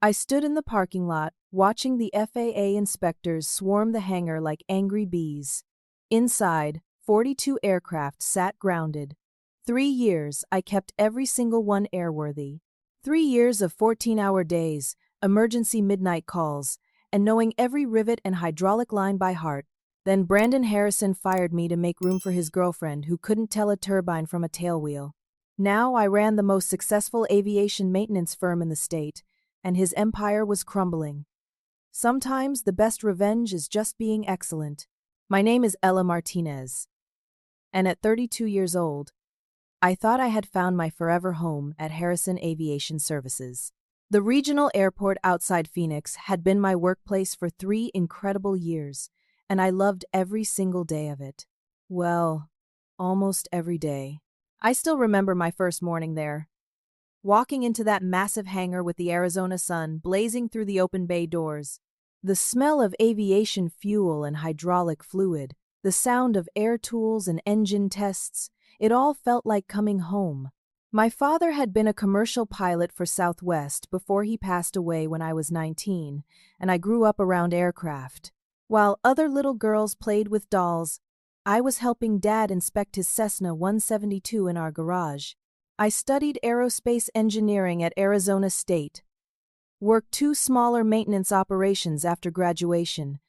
I stood in the parking lot, watching the FAA inspectors swarm the hangar like angry bees. Inside, 42 aircraft sat grounded. 3 years, I kept every single one airworthy. 3 years of 14-hour days, emergency midnight calls, and knowing every rivet and hydraulic line by heart. Then Brandon Harrison fired me to make room for his girlfriend who couldn't tell a turbine from a tailwheel. Now I ran the most successful aviation maintenance firm in the state, and his empire was crumbling. Sometimes the best revenge is just being excellent. My name is Ella Martinez, and at 32 years old, I thought I had found my forever home at Harrison Aviation Services. The regional airport outside Phoenix had been my workplace for 3 incredible years, and I loved every single day of it. Well, almost every day. I still remember my first morning there. Walking into that massive hangar with the Arizona sun blazing through the open bay doors. The smell of aviation fuel and hydraulic fluid, the sound of air tools and engine tests, it all felt like coming home. My father had been a commercial pilot for Southwest before he passed away when I was 19, and I grew up around aircraft. While other little girls played with dolls, I was helping Dad inspect his Cessna 172 in our garage. I studied aerospace engineering at Arizona State, worked 2 smaller maintenance operations after graduation,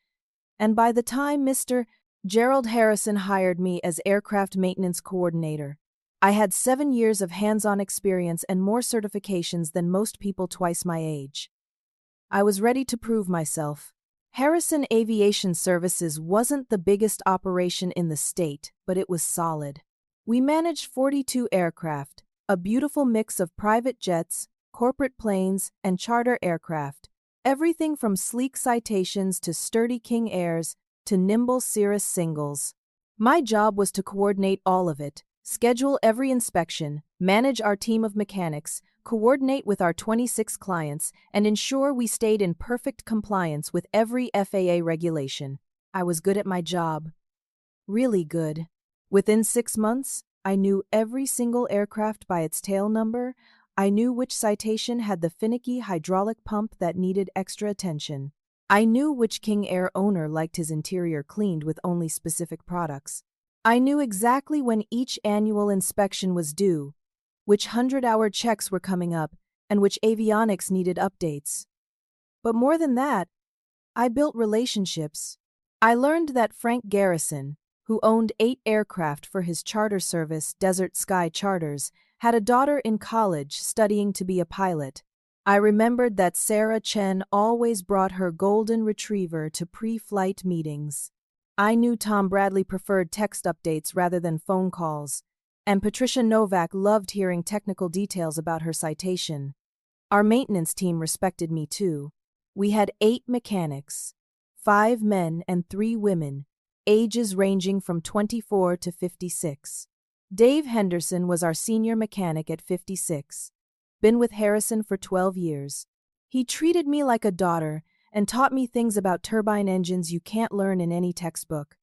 and by the time Mr. Gerald Harrison hired me as aircraft maintenance coordinator, I had 7 years of hands-on experience and more certifications than most people twice my age. I was ready to prove myself. Harrison Aviation Services wasn't the biggest operation in the state, but it was solid. We managed 42 aircraft, a beautiful mix of private jets, corporate planes, and charter aircraft, everything from sleek Citations to sturdy King Airs to nimble Cirrus Singles. My job was to coordinate all of it, schedule every inspection, manage our team of mechanics, coordinate with our 26 clients, and ensure we stayed in perfect compliance with every FAA regulation. I was good at my job. Really good. Within 6 months, I knew every single aircraft by its tail number. I knew which Citation had the finicky hydraulic pump that needed extra attention. I knew which King Air owner liked his interior cleaned with only specific products. I knew exactly when each annual inspection was due, which 100-hour checks were coming up, and which avionics needed updates. But more than that, I built relationships. I learned that Frank Garrison, who owned 8 aircraft for his charter service, Desert Sky Charters, had a daughter in college studying to be a pilot. I remembered that Sarah Chen always brought her golden retriever to pre-flight meetings. I knew Tom Bradley preferred text updates rather than phone calls, and Patricia Novak loved hearing technical details about her Citation. Our maintenance team respected me too. We had 8 mechanics, 5 men and 3 women, ages ranging from 24 to 56. Dave Henderson was our senior mechanic at 56. Been with Harrison for 12 years. He treated me like a daughter and taught me things about turbine engines you can't learn in any textbook.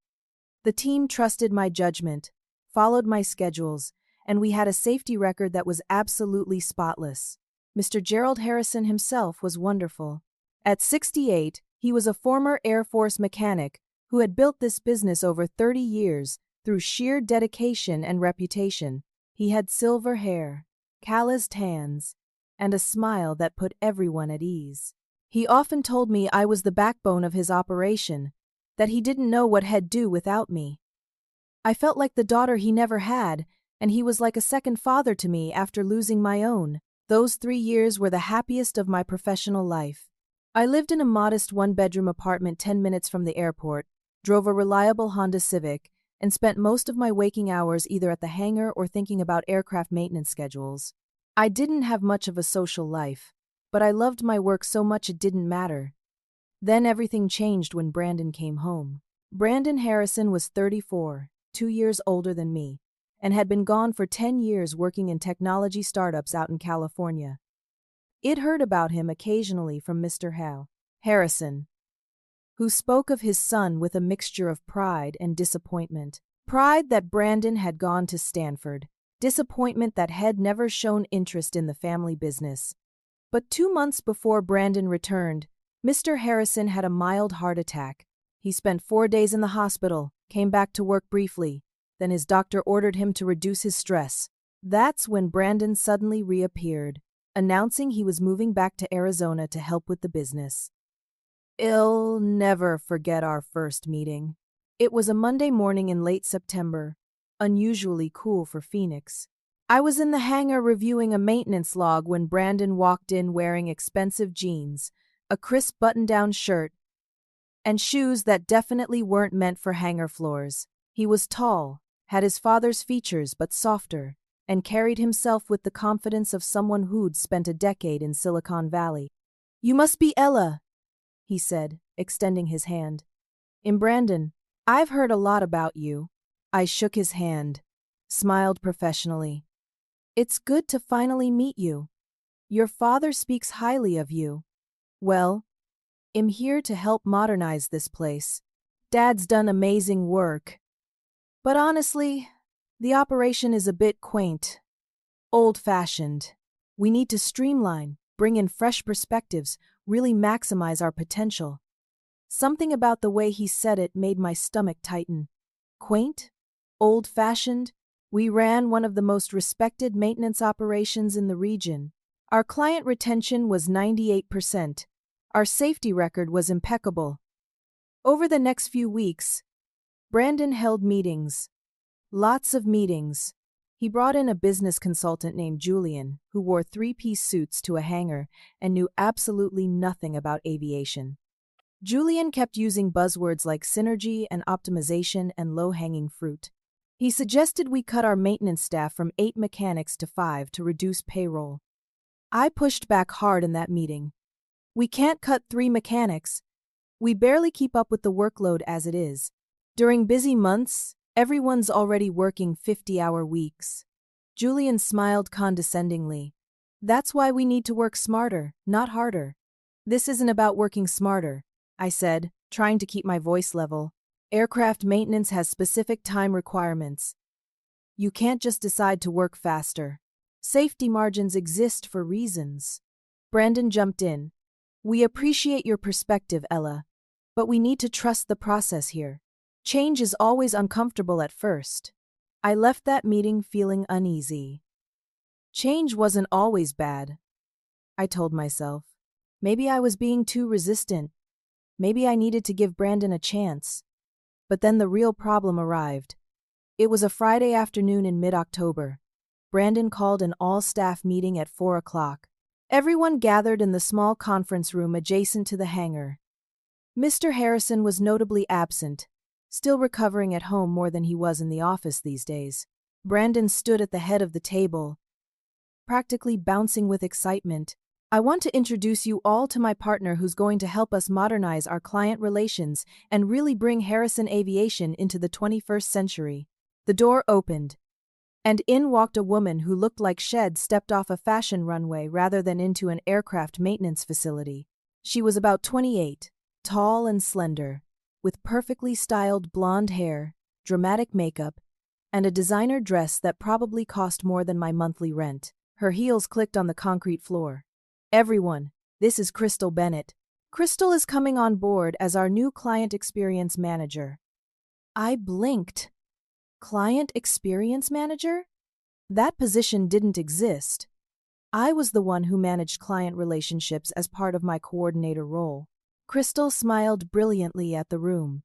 The team trusted my judgment, followed my schedules, and we had a safety record that was absolutely spotless. Mr. Gerald Harrison himself was wonderful. At 68, he was a former Air Force mechanic who had built this business over 30 years through sheer dedication and reputation. He had silver hair, calloused hands, and a smile that put everyone at ease. He often told me I was the backbone of his operation, that he didn't know what he'd do without me. I felt like the daughter he never had, and he was like a second father to me after losing my own. Those 3 years were the happiest of my professional life. I lived in a modest 1-bedroom apartment 10 minutes from the airport, drove a reliable Honda Civic, and spent most of my waking hours either at the hangar or thinking about aircraft maintenance schedules. I didn't have much of a social life, but I loved my work so much it didn't matter. Then everything changed when Brandon came home. Brandon Harrison was 34, 2 years older than me, and had been gone for 10 years working in technology startups out in California. I'd heard about him occasionally from Mr. Harrison, who spoke of his son with a mixture of pride and disappointment. Pride that Brandon had gone to Stanford, disappointment that had never shown interest in the family business. But 2 months before Brandon returned, Mr. Harrison had a mild heart attack. He spent 4 days in the hospital, came back to work briefly, then his doctor ordered him to reduce his stress. That's when Brandon suddenly reappeared, announcing he was moving back to Arizona to help with the business. I'll never forget our first meeting. It was a Monday morning in late September, unusually cool for Phoenix. I was in the hangar reviewing a maintenance log when Brandon walked in wearing expensive jeans, a crisp button-down shirt, and shoes that definitely weren't meant for hangar floors. He was tall, had his father's features but softer, and carried himself with the confidence of someone who'd spent a decade in Silicon Valley. "You must be Ella," he said, extending his hand. "Brandon, I've heard a lot about you." I shook his hand, smiled professionally. "It's good to finally meet you. Your father speaks highly of you." "Well, I'm here to help modernize this place. Dad's done amazing work. But honestly, the operation is a bit quaint, old-fashioned. We need to streamline, bring in fresh perspectives, really maximize our potential." Something about the way he said it made my stomach tighten. Quaint? Old-fashioned? We ran one of the most respected maintenance operations in the region. Our client retention was 98%. Our safety record was impeccable. Over the next few weeks, Brandon held meetings. Lots of meetings. He brought in a business consultant named Julian, who wore three-piece suits to a hangar and knew absolutely nothing about aviation. Julian kept using buzzwords like synergy and optimization and low-hanging fruit. He suggested we cut our maintenance staff from 8 mechanics to 5 to reduce payroll. I pushed back hard in that meeting. We can't cut 3 mechanics. We barely keep up with the workload as it is. During busy months, everyone's already working 50-hour weeks. Julian smiled condescendingly. "That's why we need to work smarter, not harder." "This isn't about working smarter," I said, trying to keep my voice level. "Aircraft maintenance has specific time requirements. You can't just decide to work faster. Safety margins exist for reasons." Brandon jumped in. "We appreciate your perspective, Ella, but we need to trust the process here. Change is always uncomfortable at first." I left that meeting feeling uneasy. Change wasn't always bad, I told myself. Maybe I was being too resistant. Maybe I needed to give Brandon a chance. But then the real problem arrived. It was a Friday afternoon in mid-October. Brandon called an all-staff meeting at 4 o'clock. Everyone gathered in the small conference room adjacent to the hangar. Mr. Harrison was notably absent, still recovering at home more than he was in the office these days. Brandon stood at the head of the table, practically bouncing with excitement. "I want to introduce you all to my partner who's going to help us modernize our client relations and really bring Harrison Aviation into the 21st century." The door opened, and in walked a woman who looked like she'd stepped off a fashion runway rather than into an aircraft maintenance facility. She was about 28, tall and slender, with perfectly styled blonde hair, dramatic makeup, and a designer dress that probably cost more than my monthly rent. Her heels clicked on the concrete floor. "Everyone, this is Crystal Bennett. Crystal is coming on board as our new client experience manager." I blinked. Client experience manager? That position didn't exist. I was the one who managed client relationships as part of my coordinator role. Crystal smiled brilliantly at the room.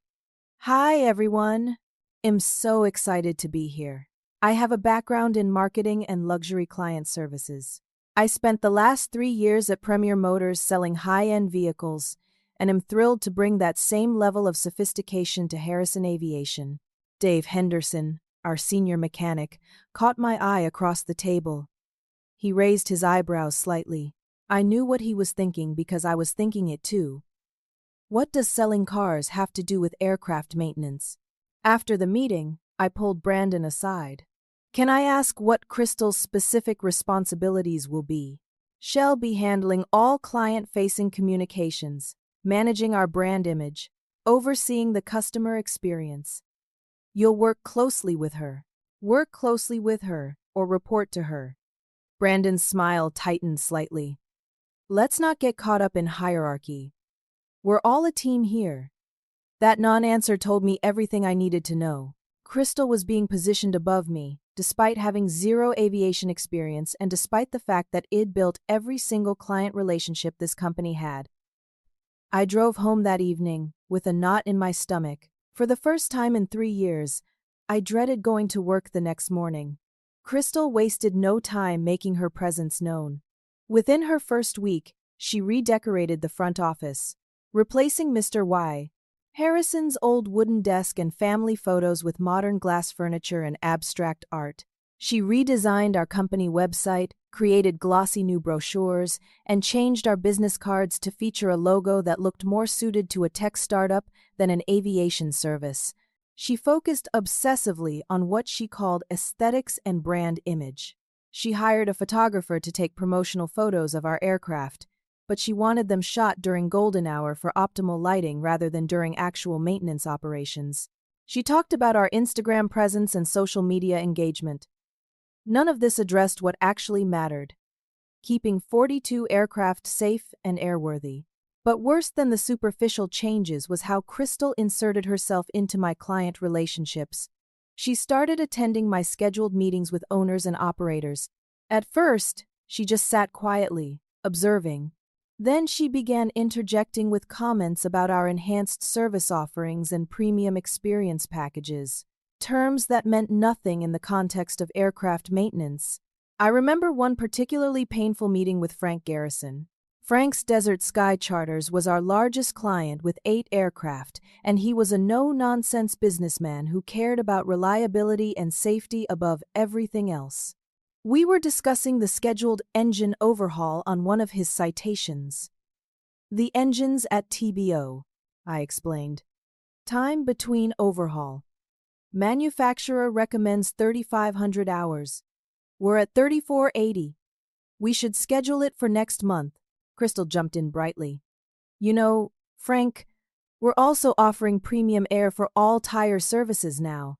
"Hi, everyone. I'm so excited to be here. I have a background in marketing and luxury client services. I spent the last 3 years at Premier Motors selling high-end vehicles, and am thrilled to bring that same level of sophistication to Harrison Aviation." Dave Henderson, our senior mechanic, caught my eye across the table. He raised his eyebrows slightly. I knew what he was thinking because I was thinking it too. What does selling cars have to do with aircraft maintenance? After the meeting, I pulled Brandon aside. "Can I ask what Crystal's specific responsibilities will be?" "She'll be handling all client-facing communications, managing our brand image, overseeing the customer experience. You'll work closely with her. Work closely with her, or report to her." Brandon's smile tightened slightly. Let's not get caught up in hierarchy. We're all a team here. That non-answer told me everything I needed to know. Crystal was being positioned above me, despite having zero aviation experience and despite the fact that I'd built every single client relationship this company had. I drove home that evening, with a knot in my stomach. For the first time in 3 years, I dreaded going to work the next morning. Crystal wasted no time making her presence known. Within her first week, she redecorated the front office, replacing Mr. Harrison's old wooden desk and family photos with modern glass furniture and abstract art. She redesigned our company website, created glossy new brochures, and changed our business cards to feature a logo that looked more suited to a tech startup than an aviation service. She focused obsessively on what she called aesthetics and brand image. She hired a photographer to take promotional photos of our aircraft, but she wanted them shot during golden hour for optimal lighting rather than during actual maintenance operations. She talked about our Instagram presence and social media engagement. None of this addressed what actually mattered: keeping 42 aircraft safe and airworthy. But worse than the superficial changes was how Crystal inserted herself into my client relationships. She started attending my scheduled meetings with owners and operators. At first, she just sat quietly, observing. Then she began interjecting with comments about our enhanced service offerings and premium experience packages, terms that meant nothing in the context of aircraft maintenance. I remember one particularly painful meeting with Frank Garrison. Frank's Desert Sky Charters was our largest client with 8 aircraft, and he was a no-nonsense businessman who cared about reliability and safety above everything else. We were discussing the scheduled engine overhaul on one of his citations. "The engine's at TBO," I explained. "Time between overhaul. Manufacturer recommends 3,500 hours. We're at 3,480. We should schedule it for next month." Crystal jumped in brightly. "You know, Frank, we're also offering premium air for all tire services now.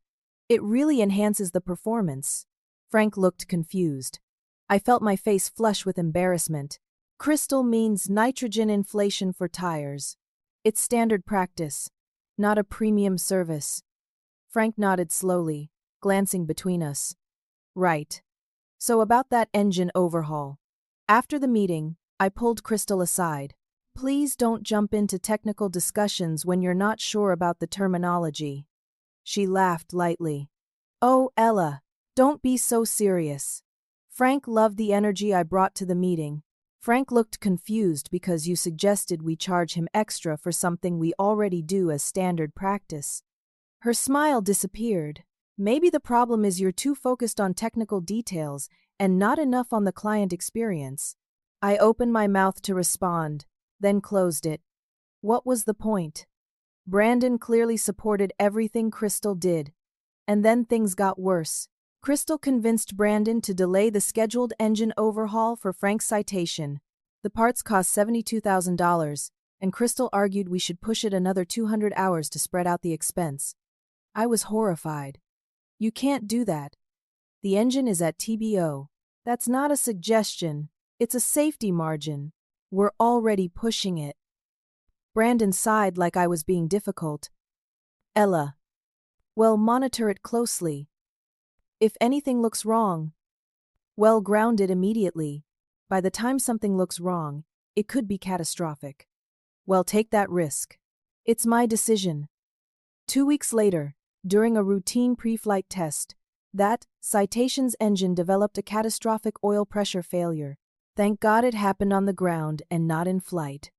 It really enhances the performance." Frank looked confused. I felt my face flush with embarrassment. Crystal means nitrogen inflation for tires. It's standard practice, not a premium service. Frank nodded slowly, glancing between us. "Right. So about that engine overhaul." After the meeting, I pulled Crystal aside. "Please don't jump into technical discussions when you're not sure about the terminology." She laughed lightly. "Oh, Ella, don't be so serious." Frank loved the energy I brought to the meeting. Frank looked confused because you suggested we charge him extra for something we already do as standard practice. Her smile disappeared. "Maybe the problem is you're too focused on technical details and not enough on the client experience." I opened my mouth to respond, then closed it. What was the point? Brandon clearly supported everything Crystal did. And then things got worse. Crystal convinced Brandon to delay the scheduled engine overhaul for Frank's citation. The parts cost $72,000, and Crystal argued we should push it another 200 hours to spread out the expense. I was horrified. "You can't do that. The engine is at TBO. That's not a suggestion. It's a safety margin. We're already pushing it." Brandon sighed like I was being difficult. "Ella, well, monitor it closely. If anything looks wrong, well, ground it immediately. By the time something looks wrong, it could be catastrophic. Well, take that risk. It's my decision." 2 weeks later, during a routine pre-flight test, that citation's engine developed a catastrophic oil pressure failure. Thank God it happened on the ground and not in flight.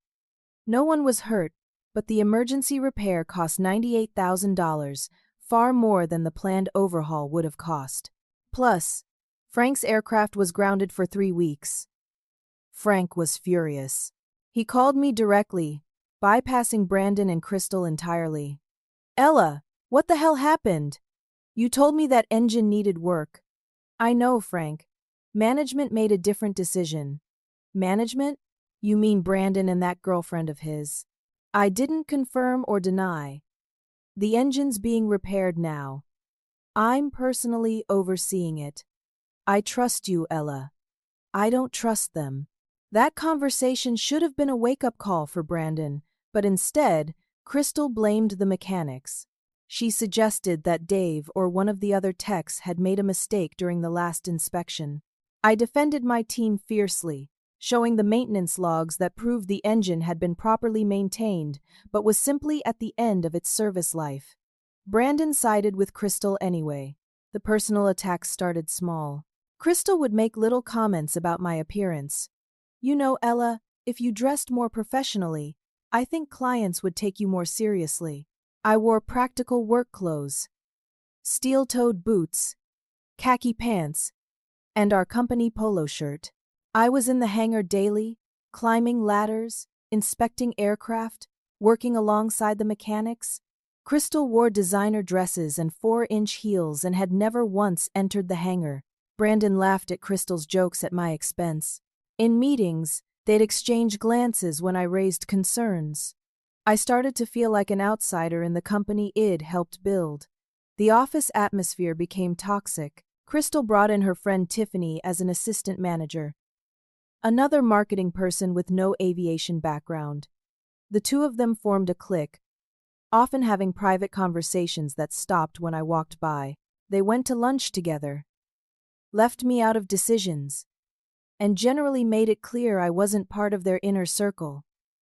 No one was hurt, but the emergency repair cost $98,000, far more than the planned overhaul would have cost. Plus, Frank's aircraft was grounded for 3 weeks. Frank was furious. He called me directly, bypassing Brandon and Crystal entirely. "Ella, what the hell happened? You told me that engine needed work." "I know, Frank. Management made a different decision." "Management? You mean Brandon and that girlfriend of his?" I didn't confirm or deny. "The engine's being repaired now. I'm personally overseeing it. I trust you, Ella. I don't trust them." That conversation should have been a wake-up call for Brandon, but instead, Crystal blamed the mechanics. She suggested that Dave or one of the other techs had made a mistake during the last inspection. I defended my team fiercely, showing the maintenance logs that proved the engine had been properly maintained but was simply at the end of its service life. Brandon sided with Crystal anyway. The personal attacks started small. Crystal would make little comments about my appearance. "You know, Ella, if you dressed more professionally, I think clients would take you more seriously." I wore practical work clothes, steel-toed boots, khaki pants, and our company polo shirt. I was in the hangar daily, climbing ladders, inspecting aircraft, working alongside the mechanics. Crystal wore designer dresses and 4-inch heels and had never once entered the hangar. Brandon laughed at Crystal's jokes at my expense. In meetings, they'd exchange glances when I raised concerns. I started to feel like an outsider in the company I'd helped build. The office atmosphere became toxic. Crystal brought in her friend Tiffany as an assistant manager, another marketing person with no aviation background. The two of them formed a clique, often having private conversations that stopped when I walked by. They went to lunch together, left me out of decisions, and generally made it clear I wasn't part of their inner circle.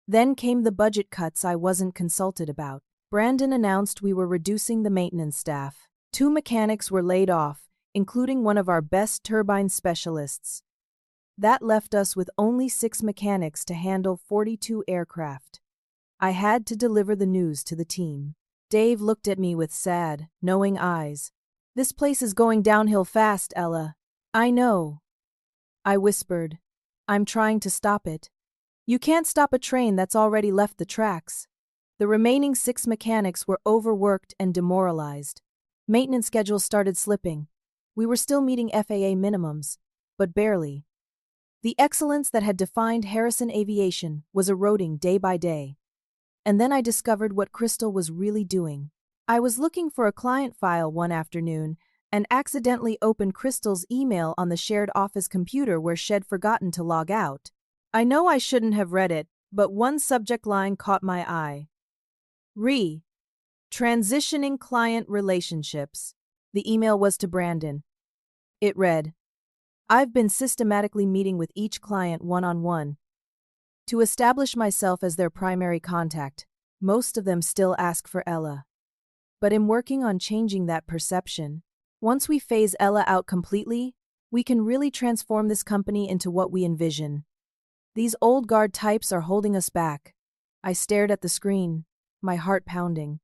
Then came the budget cuts I wasn't consulted about. Brandon announced we were reducing the maintenance staff. 2 mechanics were laid off, including one of our best turbine specialists. That left us with only 6 mechanics to handle 42 aircraft. I had to deliver the news to the team. Dave looked at me with sad, knowing eyes. "This place is going downhill fast, Ella." "I know," I whispered. "I'm trying to stop it." "You can't stop a train that's already left the tracks." The remaining 6 mechanics were overworked and demoralized. Maintenance schedules started slipping. We were still meeting FAA minimums, but barely. The excellence that had defined Harrison Aviation was eroding day by day. And then I discovered what Crystal was really doing. I was looking for a client file one afternoon and accidentally opened Crystal's email on the shared office computer where she'd forgotten to log out. I know I shouldn't have read it, but one subject line caught my eye. Transitioning client relationships. The email was to Brandon. It read, "I've been systematically meeting with each client one-on-one to establish myself as their primary contact. Most of them still ask for Ella. But I'm working on changing that perception. Once we phase Ella out completely, we can really transform this company into what we envision. These old guard types are holding us back." I stared at the screen, my heart pounding.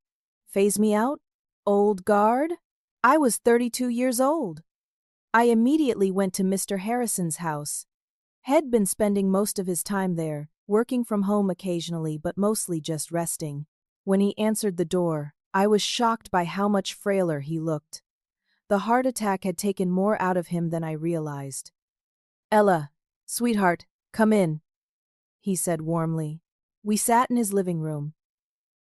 Phase me out? Old guard? I was 32 years old. I immediately went to Mr. Harrison's house. He'd been spending most of his time there, working from home occasionally but mostly just resting. When he answered the door, I was shocked by how much frailer he looked. The heart attack had taken more out of him than I realized. "Ella, sweetheart, come in," he said warmly. We sat in his living room,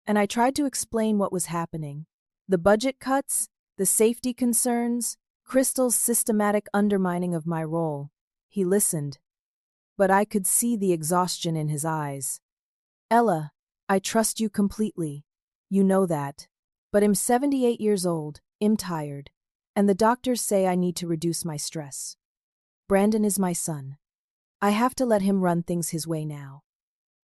and I tried to explain what was happening. The budget cuts, the safety concerns, Crystal's systematic undermining of my role. He listened, but I could see the exhaustion in his eyes. "Ella, I trust you completely. You know that. But I'm 78 years old, I'm tired, and the doctors say I need to reduce my stress. Brandon is my son. I have to let him run things his way now.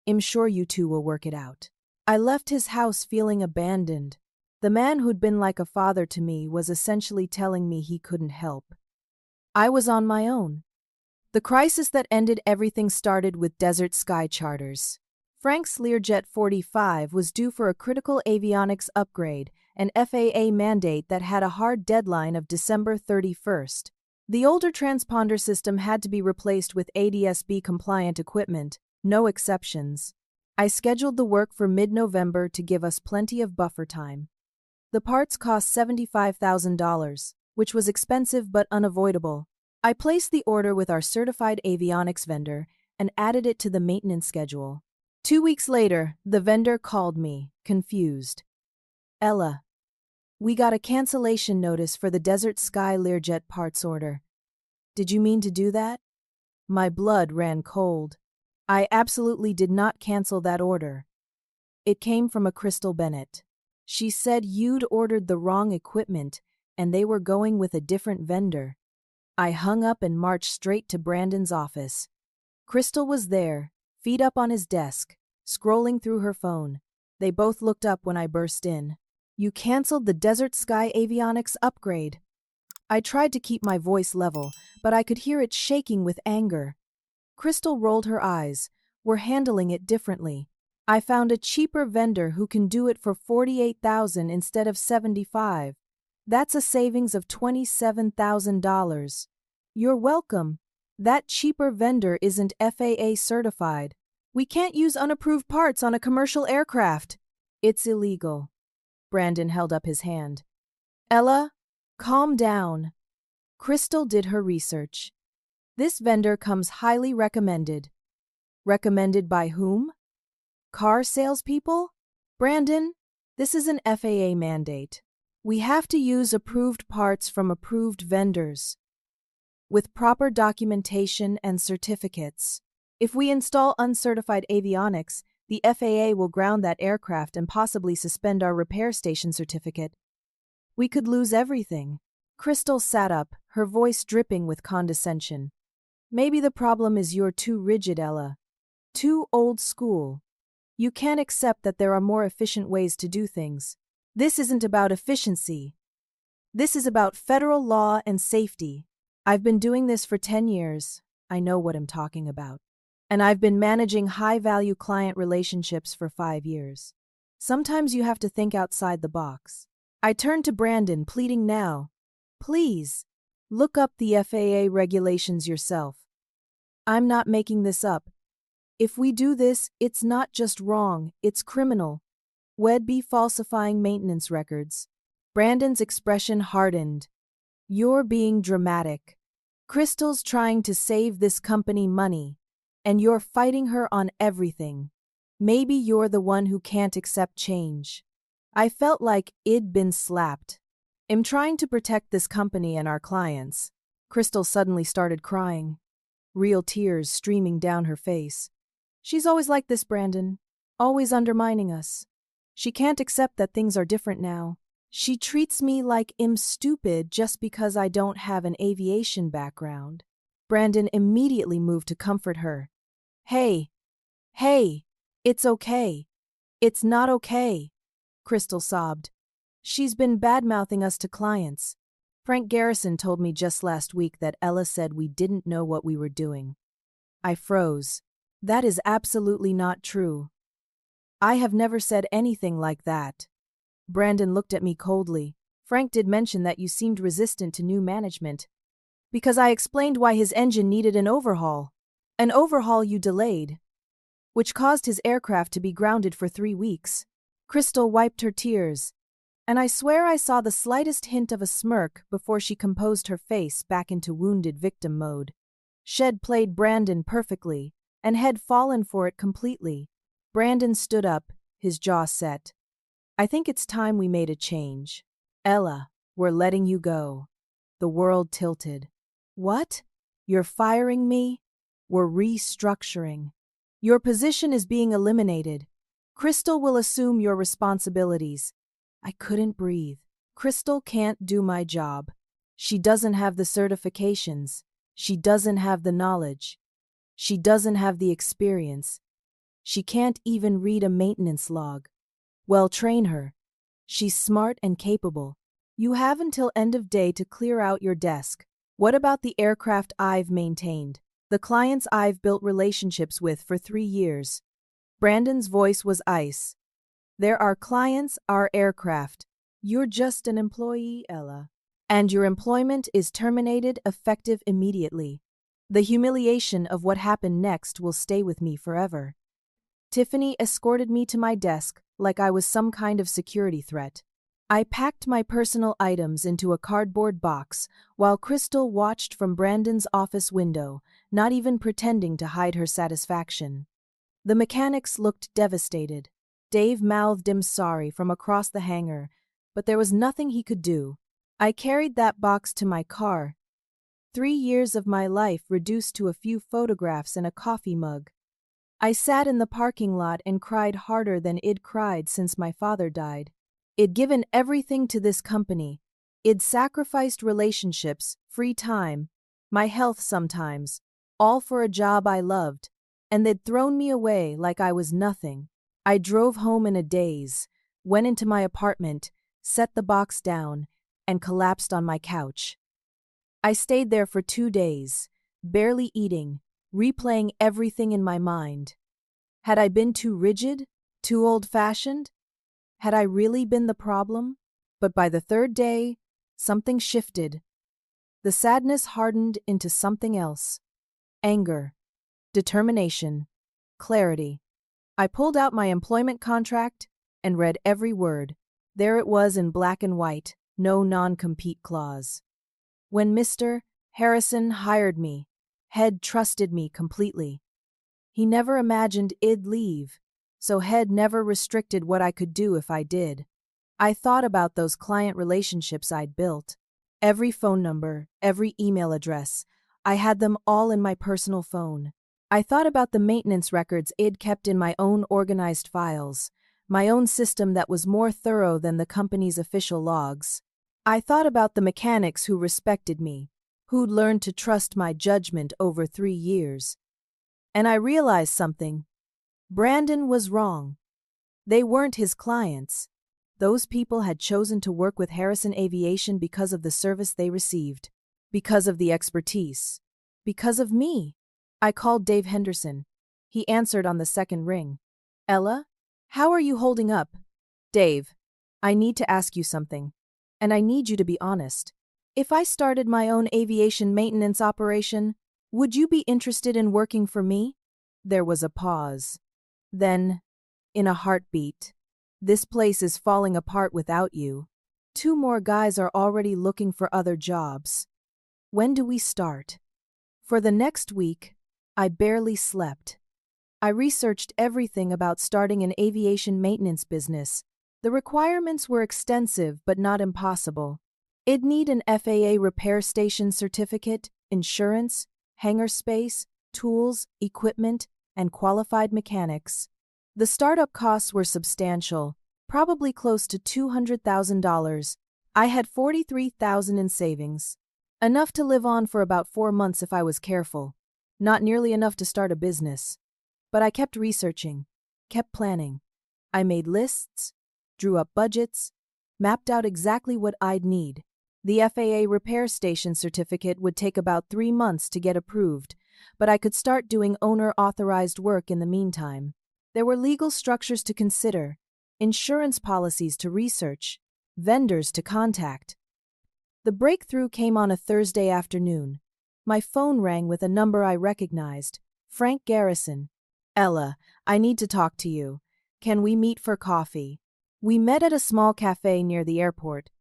I'm sure you two will work it out." I left his house feeling abandoned. The man who'd been like a father to me was essentially telling me he couldn't help. I was on my own. The crisis that ended everything started with Desert Sky Charters. Frank's Learjet 45 was due for a critical avionics upgrade, an FAA mandate that had a hard deadline of December 31st. The older transponder system had to be replaced with ADS-B-compliant equipment, no exceptions. I scheduled the work for mid-November to give us plenty of buffer time. The parts cost $75,000, which was expensive but unavoidable. I placed the order with our certified avionics vendor and added it to the maintenance schedule. 2 weeks later, the vendor called me, confused. "Ella, we got a cancellation notice for the Desert Sky Learjet parts order. Did you mean to do that?" My blood ran cold. I absolutely did not cancel that order. It came from a Crystal Bennett. She said you'd ordered the wrong equipment and they were going with a different vendor. I hung up and marched straight to Brandon's office. Crystal was there, feet up on his desk, scrolling through her phone. They both looked up when I burst in. You canceled the Desert Sky avionics upgrade. I tried to keep my voice level, but I could hear it shaking with anger. Crystal rolled her eyes. We're handling it differently. I found a cheaper vendor who can do it for $48,000 instead of $75,000. That's a savings of $27,000. You're welcome. That cheaper vendor isn't FAA certified. We can't use unapproved parts on a commercial aircraft. It's illegal. Brandon held up his hand. Ella, calm down. Crystal did her research. This vendor comes highly recommended. Recommended by whom? Car salespeople? Brandon, this is an FAA mandate. We have to use approved parts from approved vendors, with proper documentation and certificates. If we install uncertified avionics, the FAA will ground that aircraft and possibly suspend our repair station certificate. We could lose everything. Crystal sat up, her voice dripping with condescension. Maybe the problem is you're too rigid, Ella. Too old school. You can't accept that there are more efficient ways to do things. This isn't about efficiency. This is about federal law and safety. I've been doing this for 10 years. I know what I'm talking about. And I've been managing high-value client relationships for 5 years. Sometimes you have to think outside the box. I turned to Brandon, pleading now. Please, look up the FAA regulations yourself. I'm not making this up. If we do this, it's not just wrong, it's criminal. We'd be falsifying maintenance records. Brandon's expression hardened. You're being dramatic. Crystal's trying to save this company money, and you're fighting her on everything. Maybe you're the one who can't accept change. I felt like I'd been slapped. I'm trying to protect this company and our clients. Crystal suddenly started crying, real tears streaming down her face. She's always like this, Brandon, always undermining us. She can't accept that things are different now. She treats me like I'm stupid just because I don't have an aviation background. Brandon immediately moved to comfort her. Hey, it's okay. It's not okay, Crystal sobbed. She's been bad-mouthing us to clients. Frank Garrison told me just last week that Ella said we didn't know what we were doing. I froze. That is absolutely not true. I have never said anything like that. Brandon looked at me coldly. Frank did mention that you seemed resistant to new management. Because I explained why his engine needed an overhaul. An overhaul you delayed, which caused his aircraft to be grounded for 3 weeks. Crystal wiped her tears, and I swear I saw the slightest hint of a smirk before she composed her face back into wounded victim mode. She'd played Brandon perfectly, and had fallen for it completely. Brandon stood up, his jaw set. I think it's time we made a change. Ella, we're letting you go. The world tilted. What? You're firing me? We're restructuring. Your position is being eliminated. Crystal will assume your responsibilities. I couldn't breathe. Crystal can't do my job. She doesn't have the certifications. She doesn't have the knowledge. She doesn't have the experience. She can't even read a maintenance log. Well, train her. She's smart and capable. You have until end of day to clear out your desk. What about the aircraft I've maintained? The clients I've built relationships with for 3 years. Brandon's voice was ice. There are clients, our aircraft. You're just an employee, Ella. And your employment is terminated effective immediately. The humiliation of what happened next will stay with me forever. Tiffany escorted me to my desk like I was some kind of security threat. I packed my personal items into a cardboard box while Crystal watched from Brandon's office window, not even pretending to hide her satisfaction. The mechanics looked devastated. Dave mouthed him sorry from across the hangar, but there was nothing he could do. I carried that box to my car, 3 years of my life reduced to a few photographs and a coffee mug. I sat in the parking lot and cried harder than I'd cried since my father died. I'd given everything to this company. I'd sacrificed relationships, free time, my health sometimes, all for a job I loved, and they'd thrown me away like I was nothing. I drove home in a daze, went into my apartment, set the box down, and collapsed on my couch. I stayed there for 2 days, barely eating, replaying everything in my mind. Had I been too rigid? Too old-fashioned? Had I really been the problem? But by the 3rd day, something shifted. The sadness hardened into something else. Anger, determination, clarity. I pulled out my employment contract and read every word. There it was in black and white, no non-compete clause. When Mr. Harrison hired me, Head trusted me completely. He never imagined I'd leave, so Head never restricted what I could do if I did. I thought about those client relationships I'd built. Every phone number, every email address, I had them all in my personal phone. I thought about the maintenance records I'd kept in my own organized files, my own system that was more thorough than the company's official logs. I thought about the mechanics who respected me, who'd learned to trust my judgment over 3 years. And I realized something. Brandon was wrong. They weren't his clients. Those people had chosen to work with Harrison Aviation because of the service they received, because of the expertise, because of me. I called Dave Henderson. He answered on the 2nd ring. Ella, how are you holding up? Dave, I need to ask you something, and I need you to be honest. If I started my own aviation maintenance operation, would you be interested in working for me? There was a pause. Then, in a heartbeat, this place is falling apart without you. 2 more guys are already looking for other jobs. When do we start? For the next week, I barely slept. I researched everything about starting an aviation maintenance business. The requirements were extensive but not impossible. I'd need an FAA repair station certificate, insurance, hangar space, tools, equipment, and qualified mechanics. The startup costs were substantial, probably close to $200,000. I had $43,000 in savings. Enough to live on for about 4 months if I was careful. Not nearly enough to start a business. But I kept researching, kept planning. I made lists, drew up budgets, mapped out exactly what I'd need. The FAA repair station certificate would take about 3 months to get approved, but I could start doing owner-authorized work in the meantime. There were legal structures to consider, insurance policies to research, vendors to contact. The breakthrough came on a Thursday afternoon. My phone rang with a number I recognized, Frank Garrison. Ella, I need to talk to you. Can we meet for coffee? We met at a small cafe near the airport.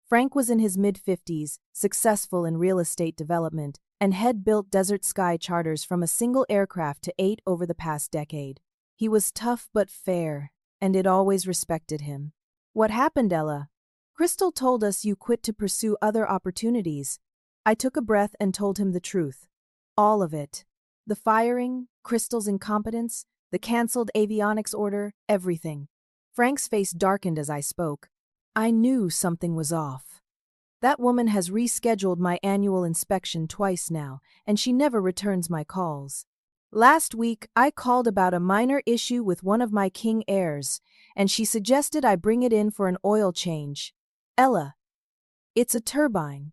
Frank was in his mid-50s, successful in real estate development, and had built Desert Sky charters from a single aircraft to 8 over the past decade. He was tough but fair, and I'd always respected him. What happened, Ella? Crystal told us you quit to pursue other opportunities. I took a breath and told him the truth. All of it. The firing, Crystal's incompetence, the canceled avionics order, everything. Frank's face darkened as I spoke. I knew something was off. That woman has rescheduled my annual inspection twice now, and she never returns my calls. Last week, I called about a minor issue with one of my King Airs, and she suggested I bring it in for an oil change. Ella, it's a turbine.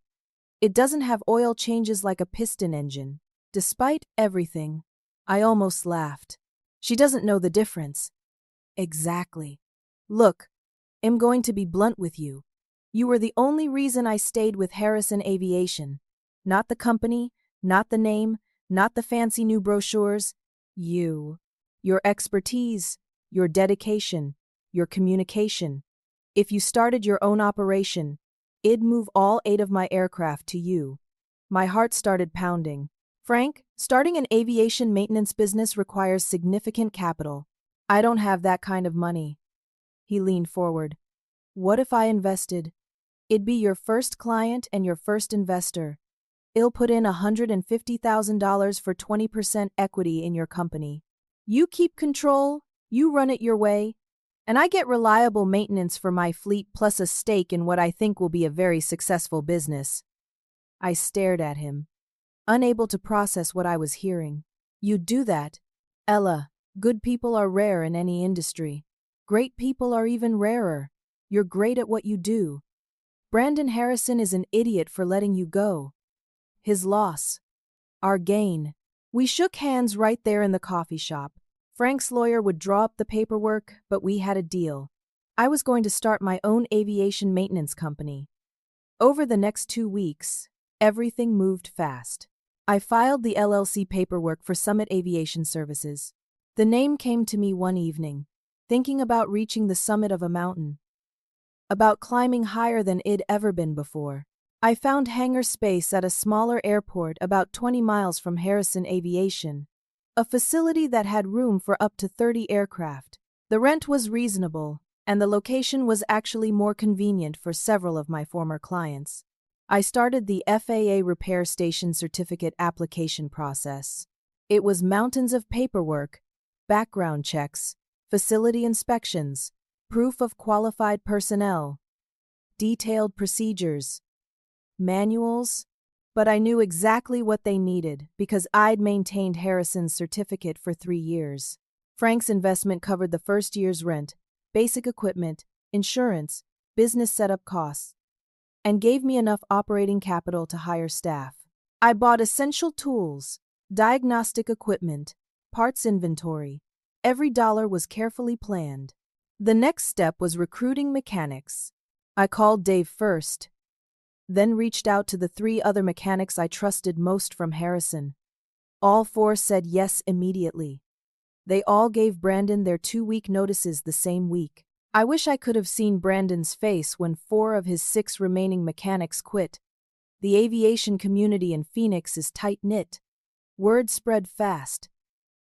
It doesn't have oil changes like a piston engine. Despite everything, I almost laughed. She doesn't know the difference. Exactly. Look, I'm going to be blunt with you. You were the only reason I stayed with Harrison Aviation. Not the company, not the name, not the fancy new brochures. You. Your expertise, your dedication, your communication. If you started your own operation, I'd move all 8 of my aircraft to you. My heart started pounding. Frank, starting an aviation maintenance business requires significant capital. I don't have that kind of money. He leaned forward. What if I invested? It'd be your first client and your first investor. I'll put in $150,000 for 20% equity in your company. You keep control, you run it your way, and I get reliable maintenance for my fleet plus a stake in what I think will be a very successful business." I stared at him, unable to process what I was hearing. "You'd do that? Ella, good people are rare in any industry. Great people are even rarer. You're great at what you do. Brandon Harrison is an idiot for letting you go. His loss. Our gain." We shook hands right there in the coffee shop. Frank's lawyer would draw up the paperwork, but we had a deal. I was going to start my own aviation maintenance company. Over the next 2 weeks, everything moved fast. I filed the LLC paperwork for Summit Aviation Services. The name came to me one evening, thinking about reaching the summit of a mountain, about climbing higher than it'd ever been before. I found hangar space at a smaller airport about 20 miles from Harrison Aviation, a facility that had room for up to 30 aircraft. The rent was reasonable, and the location was actually more convenient for several of my former clients. I started the FAA Repair Station Certificate application process. It was mountains of paperwork, background checks, facility inspections, proof of qualified personnel, detailed procedures, manuals, but I knew exactly what they needed because I'd maintained Harrison's certificate for 3 years. Frank's investment covered the first year's rent, basic equipment, insurance, business setup costs, and gave me enough operating capital to hire staff. I bought essential tools, diagnostic equipment, parts inventory. Every dollar was carefully planned. The next step was recruiting mechanics. I called Dave first, then reached out to the 3 other mechanics I trusted most from Harrison. All 4 said yes immediately. They all gave Brandon their 2-week notices the same week. I wish I could have seen Brandon's face when 4 of his 6 remaining mechanics quit. The aviation community in Phoenix is tight-knit. Word spread fast.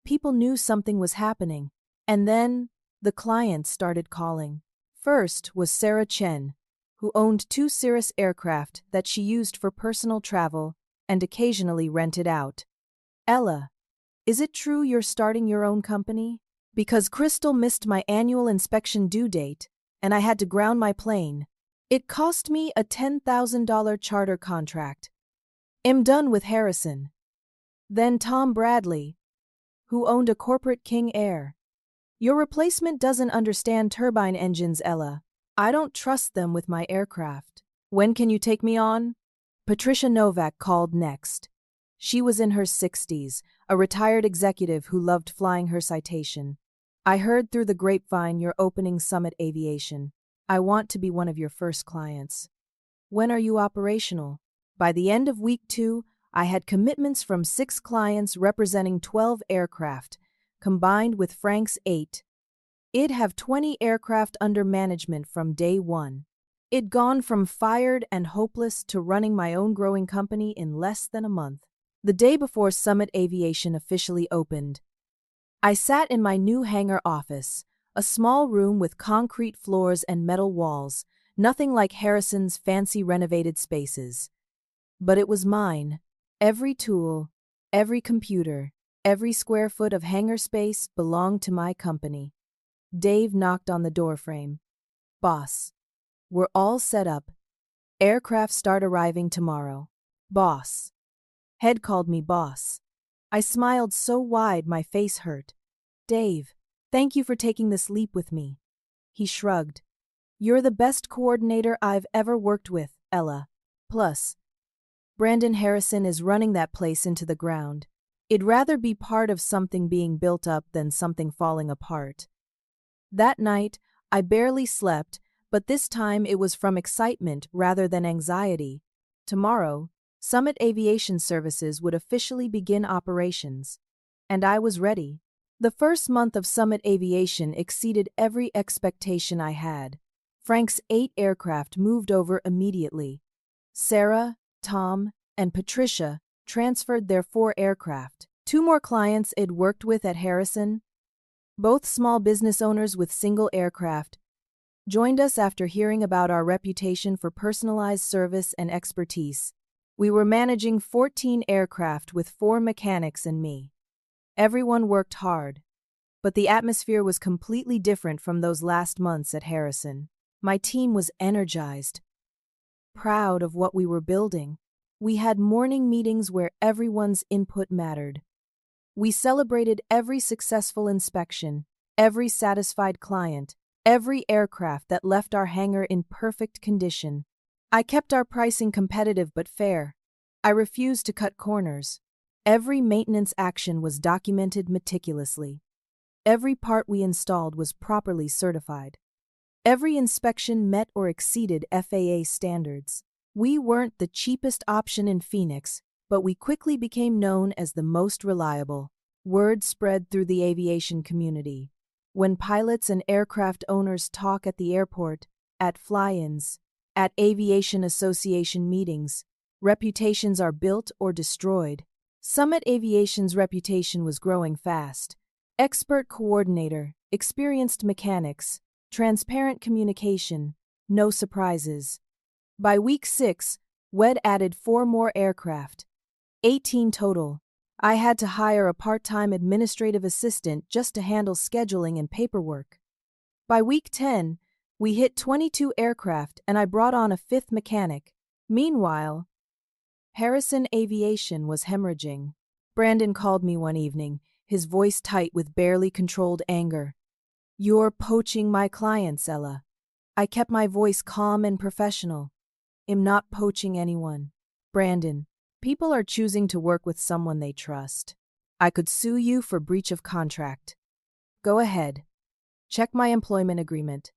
People knew something was happening. And then, the clients started calling. First was Sarah Chen, who owned 2 Cirrus aircraft that she used for personal travel and occasionally rented out. "Ella, is it true you're starting your own company? Because Crystal missed my annual inspection due date, and I had to ground my plane. It cost me a $10,000 charter contract. I'm done with Harrison." Then Tom Bradley, who owned a corporate King Air. "Your replacement doesn't understand turbine engines, Ella. I don't trust them with my aircraft. When can you take me on?" Patricia Novak called next. She was in her 60s, a retired executive who loved flying her Citation. "I heard through the grapevine you're opening Summit Aviation. I want to be one of your first clients. When are you operational?" By the end of week 2, I had commitments from 6 clients representing 12 aircraft, combined with Frank's 8. I'd have 20 aircraft under management from day 1. I'd gone from fired and hopeless to running my own growing company in less than a month. The day before Summit Aviation officially opened, I sat in my new hangar office, a small room with concrete floors and metal walls, nothing like Harrison's fancy renovated spaces. But it was mine. Every tool, every computer, every square foot of hangar space belonged to my company. Dave knocked on the doorframe. "Boss, we're all set up. Aircraft start arriving tomorrow." "Boss." Head called me boss. I smiled so wide my face hurt. "Dave, thank you for taking this leap with me." He shrugged. "You're the best coordinator I've ever worked with, Ella. Plus, Brandon Harrison is running that place into the ground. I'd rather be part of something being built up than something falling apart." That night, I barely slept, but this time it was from excitement rather than anxiety. Tomorrow, Summit Aviation Services would officially begin operations, and I was ready. The first month of Summit Aviation exceeded every expectation I had. Frank's 8 aircraft moved over immediately. Sarah, Tom, and Patricia transferred their 4 aircraft. 2 more clients I'd worked with at Harrison, both small business owners with single aircraft, joined us after hearing about our reputation for personalized service and expertise. We were managing 14 aircraft with 4 mechanics and me. Everyone worked hard, but the atmosphere was completely different from those last months at Harrison. My team was energized, proud of what we were building. We had morning meetings where everyone's input mattered. We celebrated every successful inspection, every satisfied client, every aircraft that left our hangar in perfect condition. I kept our pricing competitive but fair. I refused to cut corners. Every maintenance action was documented meticulously. Every part we installed was properly certified. Every inspection met or exceeded FAA standards. We weren't the cheapest option in Phoenix, but we quickly became known as the most reliable. Word spread through the aviation community. When pilots and aircraft owners talk at the airport, at fly-ins, at aviation association meetings, reputations are built or destroyed. Summit Aviation's reputation was growing fast. Expert coordinator, experienced mechanics, transparent communication, no surprises. By week 6, WED added 4 more aircraft, 18 total. I had to hire a part-time administrative assistant just to handle scheduling and paperwork. By week 10, we hit 22 aircraft and I brought on a 5th mechanic. Meanwhile, Harrison Aviation was hemorrhaging. Brandon called me one evening, his voice tight with barely controlled anger. "You're poaching my clients, Ella." I kept my voice calm and professional. "I'm not poaching anyone. Brandon, people are choosing to work with someone they trust. I could sue you for breach of contract." "Go ahead. Check my employment agreement.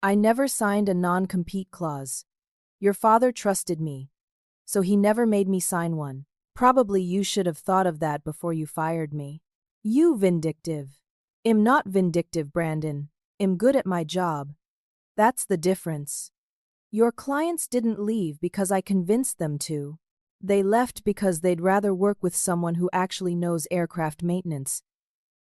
I never signed a non-compete clause. Your father trusted me, so he never made me sign one. Probably you should have thought of that before you fired me." "You vindictive." "I'm not vindictive, Brandon. I'm good at my job. That's the difference. Your clients didn't leave because I convinced them to. They left because they'd rather work with someone who actually knows aircraft maintenance.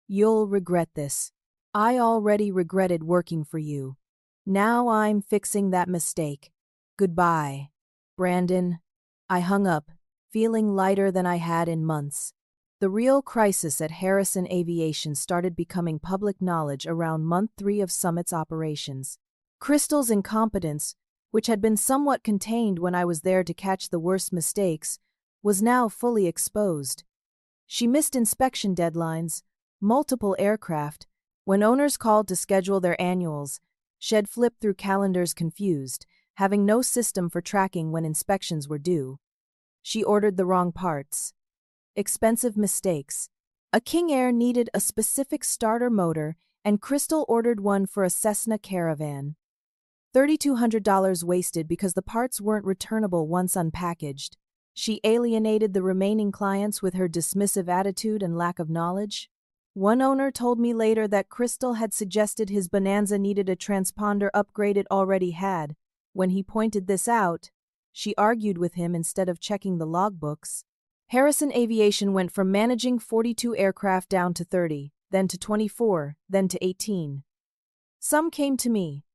You'll regret this. I already regretted working for you. Now I'm fixing that mistake. Goodbye, Brandon." I hung up, feeling lighter than I had in months. The real crisis at Harrison Aviation started becoming public knowledge around month 3 of Summit's operations. Crystal's incompetence, which had been somewhat contained when I was there to catch the worst mistakes, was now fully exposed. She missed inspection deadlines, multiple aircraft. When owners called to schedule their annuals, she'd flip through calendars confused, having no system for tracking when inspections were due. She ordered the wrong parts. Expensive mistakes. A King Air needed a specific starter motor, and Crystal ordered one for a Cessna Caravan. $3,200 wasted because the parts weren't returnable once unpackaged. She alienated the remaining clients with her dismissive attitude and lack of knowledge. One owner told me later that Crystal had suggested his Bonanza needed a transponder upgrade it already had. When he pointed this out, she argued with him instead of checking the logbooks. Harrison Aviation went from managing 42 aircraft down to 30, then to 24, then to 18. Some came to me.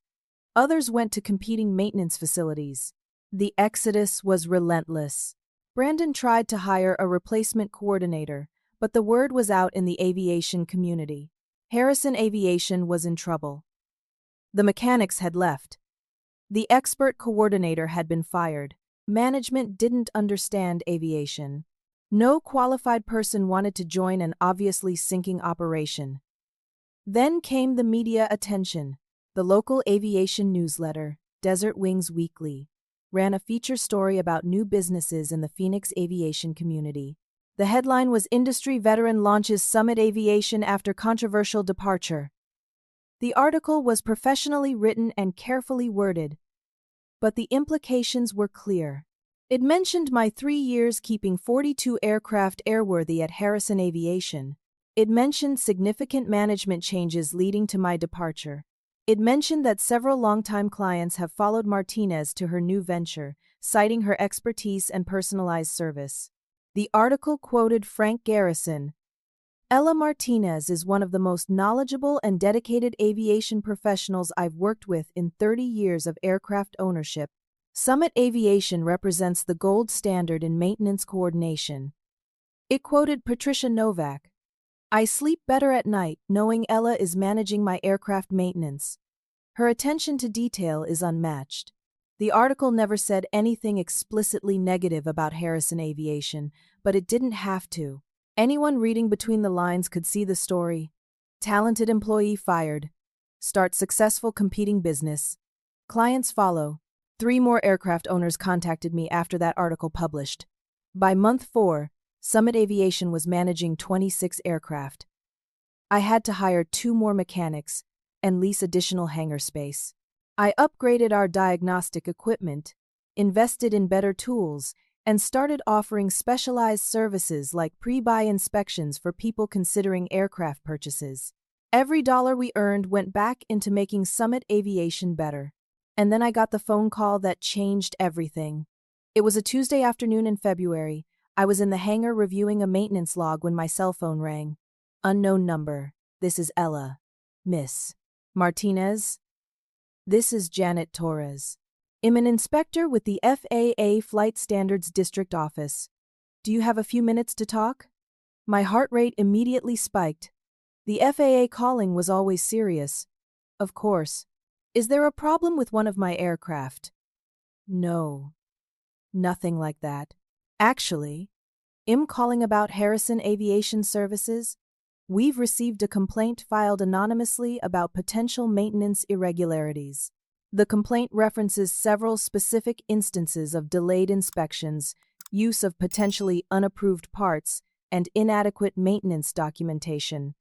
Others went to competing maintenance facilities. The exodus was relentless. Brandon tried to hire a replacement coordinator, but the word was out in the aviation community. Harrison Aviation was in trouble. The mechanics had left. The expert coordinator had been fired. Management didn't understand aviation. No qualified person wanted to join an obviously sinking operation. Then came the media attention. The local aviation newsletter, Desert Wings Weekly, ran a feature story about new businesses in the Phoenix aviation community. The headline was "Industry Veteran Launches Summit Aviation After Controversial Departure." The article was professionally written and carefully worded, but the implications were clear. It mentioned my 3 years keeping 42 aircraft airworthy at Harrison Aviation. It mentioned significant management changes leading to my departure. It mentioned that several longtime clients have followed Martinez to her new venture, citing her expertise and personalized service. The article quoted Frank Garrison. "Ella Martinez is one of the most knowledgeable and dedicated aviation professionals I've worked with in 30 years of aircraft ownership. Summit Aviation represents the gold standard in maintenance coordination. It quoted Patricia Novak. I sleep better at night knowing Ella is managing my aircraft maintenance. Her attention to detail is unmatched. The article never said anything explicitly negative about Harrison Aviation, but it didn't have to. Anyone reading between the lines could see the story. Talented employee fired. Start successful competing business. Clients follow. 3 more aircraft owners contacted me after that article published. By month 4, Summit Aviation was managing 26 aircraft. I had to hire 2 more mechanics and lease additional hangar space. I upgraded our diagnostic equipment, invested in better tools, and started offering specialized services like pre-buy inspections for people considering aircraft purchases. Every dollar we earned went back into making Summit Aviation better. And then I got the phone call that changed everything. It was a Tuesday afternoon in February. I was in the hangar reviewing a maintenance log when my cell phone rang. Unknown number. This is Ella. Miss Martinez? This is Janet Torres. I'm an inspector with the FAA Flight Standards District Office. Do you have a few minutes to talk? My heart rate immediately spiked. The FAA calling was always serious. Of course. Is there a problem with one of my aircraft? No. Nothing like that. Actually, I'm calling about Harrison Aviation Services. We've received a complaint filed anonymously about potential maintenance irregularities. The complaint references several specific instances of delayed inspections, use of potentially unapproved parts, and inadequate maintenance documentation.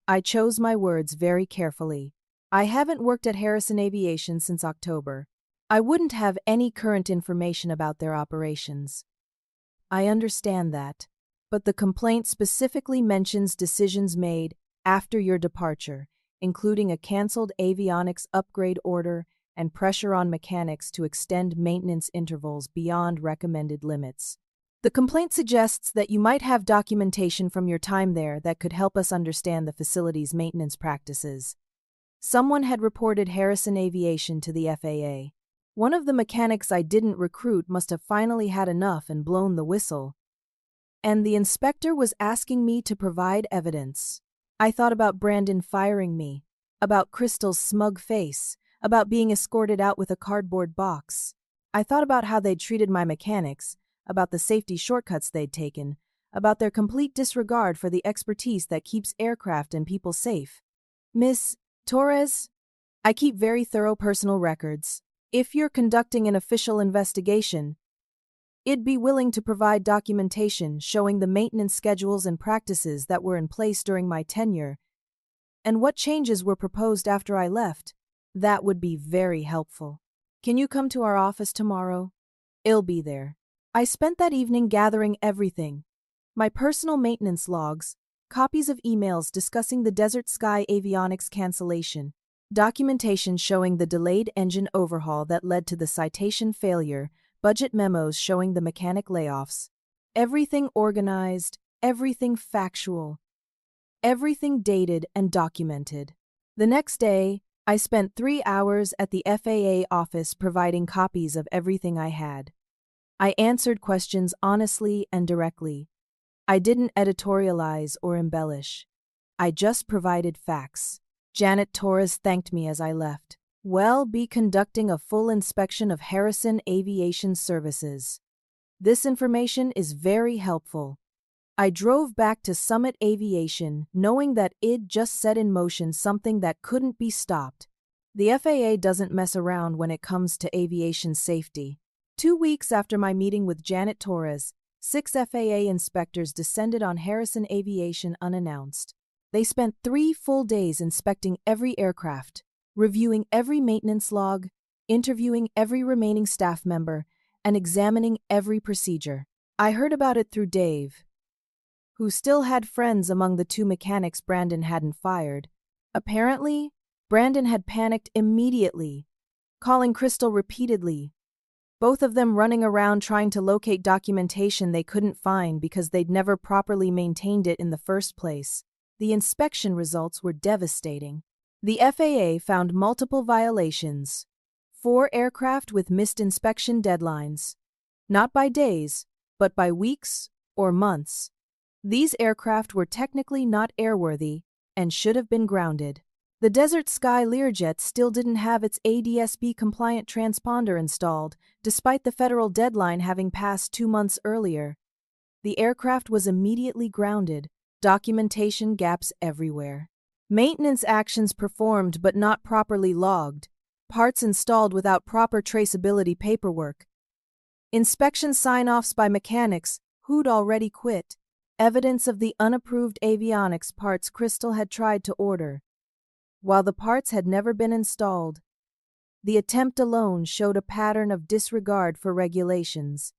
I chose my words very carefully. I haven't worked at Harrison Aviation since October. I wouldn't have any current information about their operations. I understand that, but the complaint specifically mentions decisions made after your departure, including a canceled avionics upgrade order and pressure on mechanics to extend maintenance intervals beyond recommended limits. The complaint suggests that you might have documentation from your time there that could help us understand the facility's maintenance practices. Someone had reported Harrison Aviation to the FAA. One of the mechanics I didn't recruit must have finally had enough and blown the whistle. And the inspector was asking me to provide evidence. I thought about Brandon firing me, about Crystal's smug face, about being escorted out with a cardboard box. I thought about how they'd treated my mechanics, about the safety shortcuts they'd taken, about their complete disregard for the expertise that keeps aircraft and people safe. Miss Torres, I keep very thorough personal records. If you're conducting an official investigation, I'd be willing to provide documentation showing the maintenance schedules and practices that were in place during my tenure and what changes were proposed after I left. That would be very helpful. Can you come to our office tomorrow? I'll be there. I spent that evening gathering everything. My personal maintenance logs, copies of emails discussing the Desert Sky avionics cancellation, documentation showing the delayed engine overhaul that led to the citation failure, budget memos showing the mechanic layoffs. Everything organized, everything factual, everything dated and documented. The next day, I spent 3 hours at the FAA office providing copies of everything I had. I answered questions honestly and directly. I didn't editorialize or embellish. I just provided facts. Janet Torres thanked me as I left. We'll be conducting a full inspection of Harrison Aviation Services. This information is very helpful. I drove back to Summit Aviation knowing that I'd just set in motion something that couldn't be stopped. The FAA doesn't mess around when it comes to aviation safety. 2 weeks after my meeting with Janet Torres, 6 FAA inspectors descended on Harrison Aviation unannounced. They spent 3 full days inspecting every aircraft, reviewing every maintenance log, interviewing every remaining staff member, and examining every procedure. I heard about it through Dave, who still had friends among the 2 mechanics Brandon hadn't fired. Apparently, Brandon had panicked immediately, calling Crystal repeatedly, both of them running around trying to locate documentation they couldn't find because they'd never properly maintained it in the first place. The inspection results were devastating. The FAA found multiple violations. 4 aircraft with missed inspection deadlines. Not by days, but by weeks or months. These aircraft were technically not airworthy and should have been grounded. The Desert Sky Learjet still didn't have its ADS-B-compliant transponder installed, despite the federal deadline having passed 2 months earlier. The aircraft was immediately grounded, documentation gaps everywhere. Maintenance actions performed but not properly logged, parts installed without proper traceability paperwork. Inspection sign-offs by mechanics who'd already quit, evidence of the unapproved avionics parts Crystal had tried to order. While the parts had never been installed, the attempt alone showed a pattern of disregard for regulations.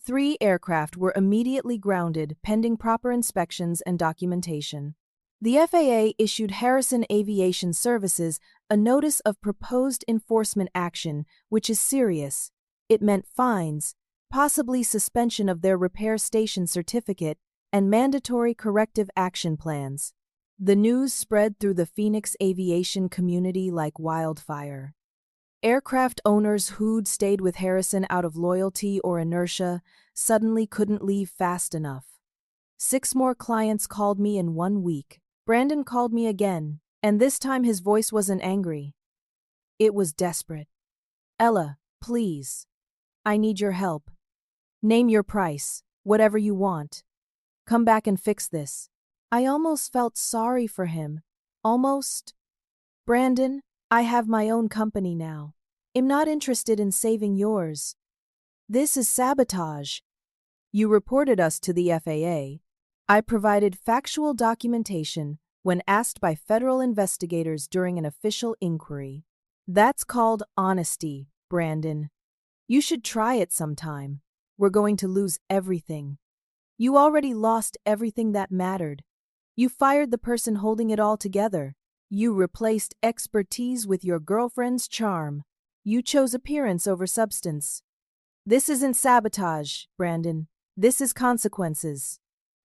3 aircraft were immediately grounded pending proper inspections and documentation. The FAA issued Harrison Aviation Services a notice of proposed enforcement action, which is serious. It meant fines, possibly suspension of their repair station certificate, and mandatory corrective action plans. The news spread through the Phoenix aviation community like wildfire. Aircraft owners who'd stayed with Harrison out of loyalty or inertia suddenly couldn't leave fast enough. 6 more clients called me in 1 week. Brandon called me again, and this time his voice wasn't angry. It was desperate. "Ella, please. I need your help. Name your price, whatever you want. Come back and fix this." I almost felt sorry for him. Almost. "Brandon, I have my own company now. I'm not interested in saving yours. This is sabotage." "You reported us to the FAA. I provided factual documentation when asked by federal investigators during an official inquiry. That's called honesty, Brandon. You should try it sometime. We're going to lose everything. You already lost everything that mattered. You fired the person holding it all together. You replaced expertise with your girlfriend's charm. You chose appearance over substance. This isn't sabotage, Brandon. This is consequences."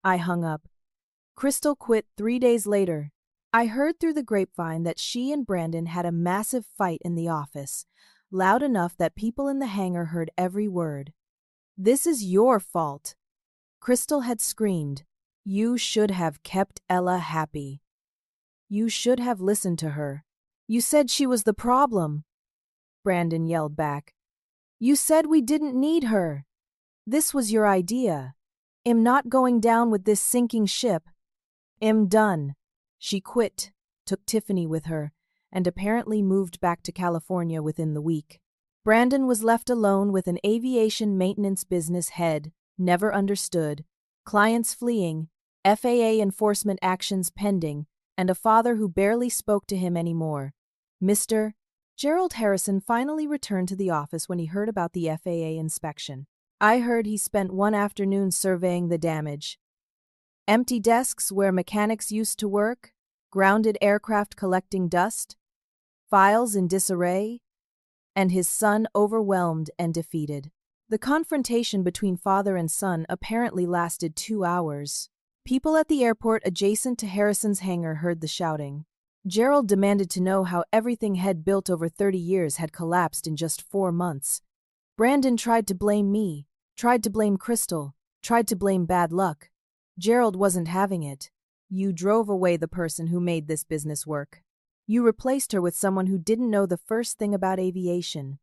I hung up. Crystal quit 3 days later. I heard through the grapevine that she and Brandon had a massive fight in the office, loud enough that people in the hangar heard every word. "This is your fault," Crystal had screamed. "You should have kept Ella happy. You should have listened to her. You said she was the problem," Brandon yelled back. "You said we didn't need her. This was your idea. I'm not going down with this sinking ship. I'm done." She quit, took Tiffany with her, and apparently moved back to California within the week. Brandon was left alone with an aviation maintenance business head, never understood, clients fleeing, FAA enforcement actions pending, and a father who barely spoke to him anymore. Mr. Gerald Harrison finally returned to the office when he heard about the FAA inspection. I heard he spent one afternoon surveying the damage. Empty desks where mechanics used to work, grounded aircraft collecting dust, files in disarray, and his son overwhelmed and defeated. The confrontation between father and son apparently lasted 2 hours. People at the airport adjacent to Harrison's hangar heard the shouting. Gerald demanded to know how everything he'd built over 30 years had collapsed in just 4 months. Brandon tried to blame me, tried to blame Crystal, tried to blame bad luck. Gerald wasn't having it. "You drove away the person who made this business work. You replaced her with someone who didn't know the first thing about aviation.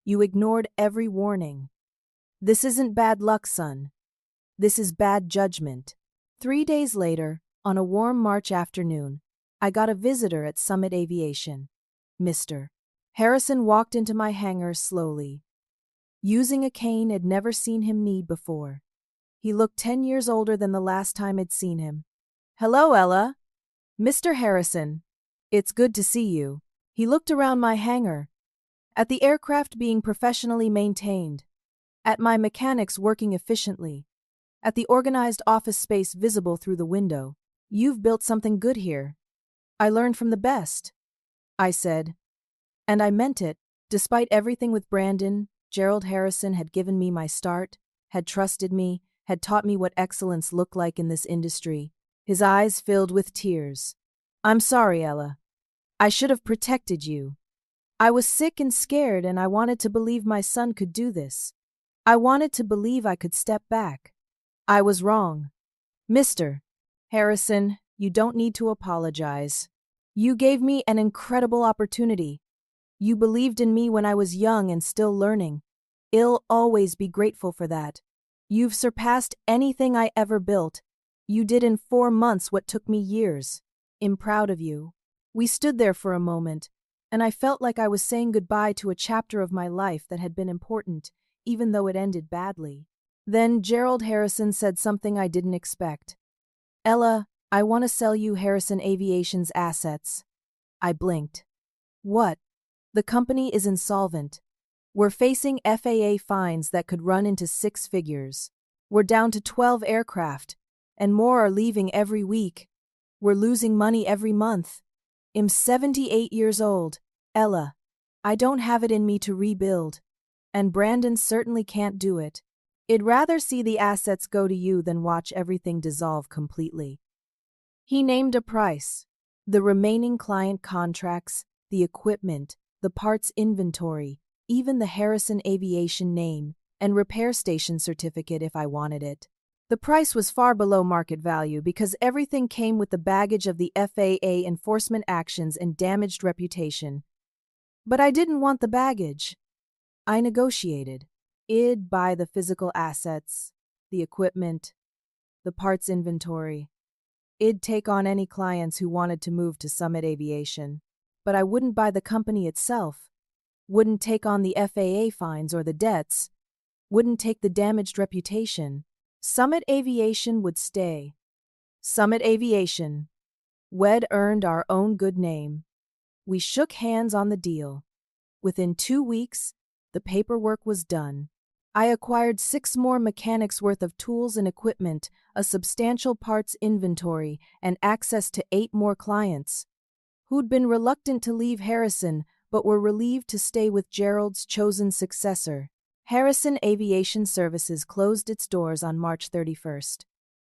You ignored every warning. This isn't bad luck, son. This is bad judgment." 3 days later, on a warm March afternoon, I got a visitor at Summit Aviation. Mr. Harrison walked into my hangar slowly, using a cane I'd never seen him need before. He looked 10 years older than the last time I'd seen him. "Hello, Ella." "Mr. Harrison. It's good to see you." He looked around my hangar, at the aircraft being professionally maintained, at my mechanics working efficiently, at the organized office space visible through the window. "You've built something good here. I learned from the best," I said. And I meant it. Despite everything with Brandon, Gerald Harrison had given me my start, had trusted me, had taught me what excellence looked like in this industry. His eyes filled with tears. "I'm sorry, Ella. I should have protected you. I was sick and scared, and I wanted to believe my son could do this. I wanted to believe I could step back. I was wrong. Mr. Harrison, you don't need to apologize. You gave me an incredible opportunity. You believed in me when I was young and still learning. I'll always be grateful for that. You've surpassed anything I ever built. You did in 4 months what took me years. I'm proud of you. We stood there for a moment, and I felt like I was saying goodbye to a chapter of my life that had been important, even though it ended badly. Then Gerald Harrison said something I didn't expect. Ella, I want to sell you Harrison Aviation's assets. I blinked. What? The company is insolvent. We're facing FAA fines that could run into 6 figures. We're down to 12 aircraft, and more are leaving every week. We're losing money every month. I'm 78 years old. Ella, I don't have it in me to rebuild. And Brandon certainly can't do it. I'd rather see the assets go to you than watch everything dissolve completely. He named a price. The remaining client contracts, the equipment, the parts inventory, even the Harrison Aviation name, and repair station certificate if I wanted it. The price was far below market value because everything came with the baggage of the FAA enforcement actions and damaged reputation. But I didn't want the baggage. I negotiated. I'd buy the physical assets, the equipment, the parts inventory. I'd take on any clients who wanted to move to Summit Aviation. But I wouldn't buy the company itself. Wouldn't take on the FAA fines or the debts. Wouldn't take the damaged reputation. Summit Aviation would stay. Summit Aviation. We'd earned our own good name. We shook hands on the deal. Within 2 weeks, the paperwork was done. I acquired 6 more mechanics' worth of tools and equipment, a substantial parts inventory, and access to 8 more clients, who'd been reluctant to leave Harrison but were relieved to stay with Gerald's chosen successor. Harrison Aviation Services closed its doors on March 31st.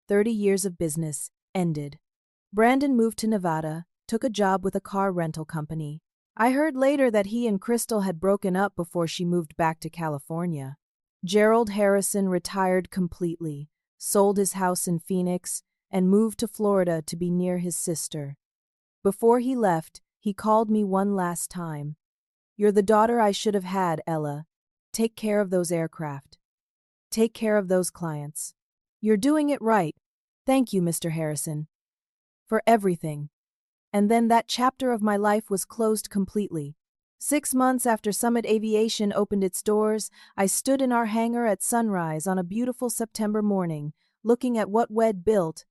30 years of business ended. Brandon moved to Nevada, took a job with a car rental company. I heard later that he and Crystal had broken up before she moved back to California. Gerald Harrison retired completely, sold his house in Phoenix, and moved to Florida to be near his sister. Before he left, he called me one last time. You're the daughter I should have had, Ella. Take care of those aircraft. Take care of those clients. You're doing it right. Thank you, Mr. Harrison, for everything. And then that chapter of my life was closed completely. 6 months after Summit Aviation opened its doors, I stood in our hangar at sunrise on a beautiful September morning, looking at what we'd built.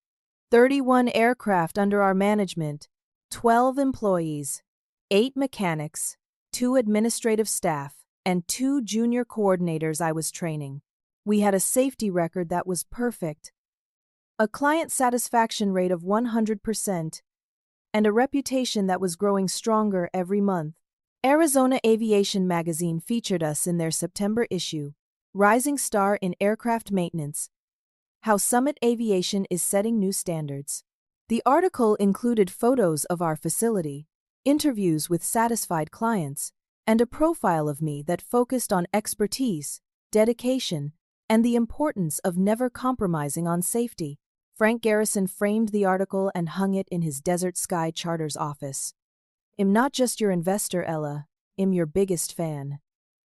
31 aircraft under our management, 12 employees, 8 mechanics, 2 administrative staff, and 2 junior coordinators I was training. We had a safety record that was perfect, a client satisfaction rate of 100%, and a reputation that was growing stronger every month. Arizona Aviation magazine featured us in their September issue, Rising Star in Aircraft Maintenance, How Summit Aviation is Setting New Standards. The article included photos of our facility, interviews with satisfied clients, and a profile of me that focused on expertise, dedication, and the importance of never compromising on safety. Frank Garrison framed the article and hung it in his Desert Sky Charters office. I'm not just your investor, Ella. I'm your biggest fan.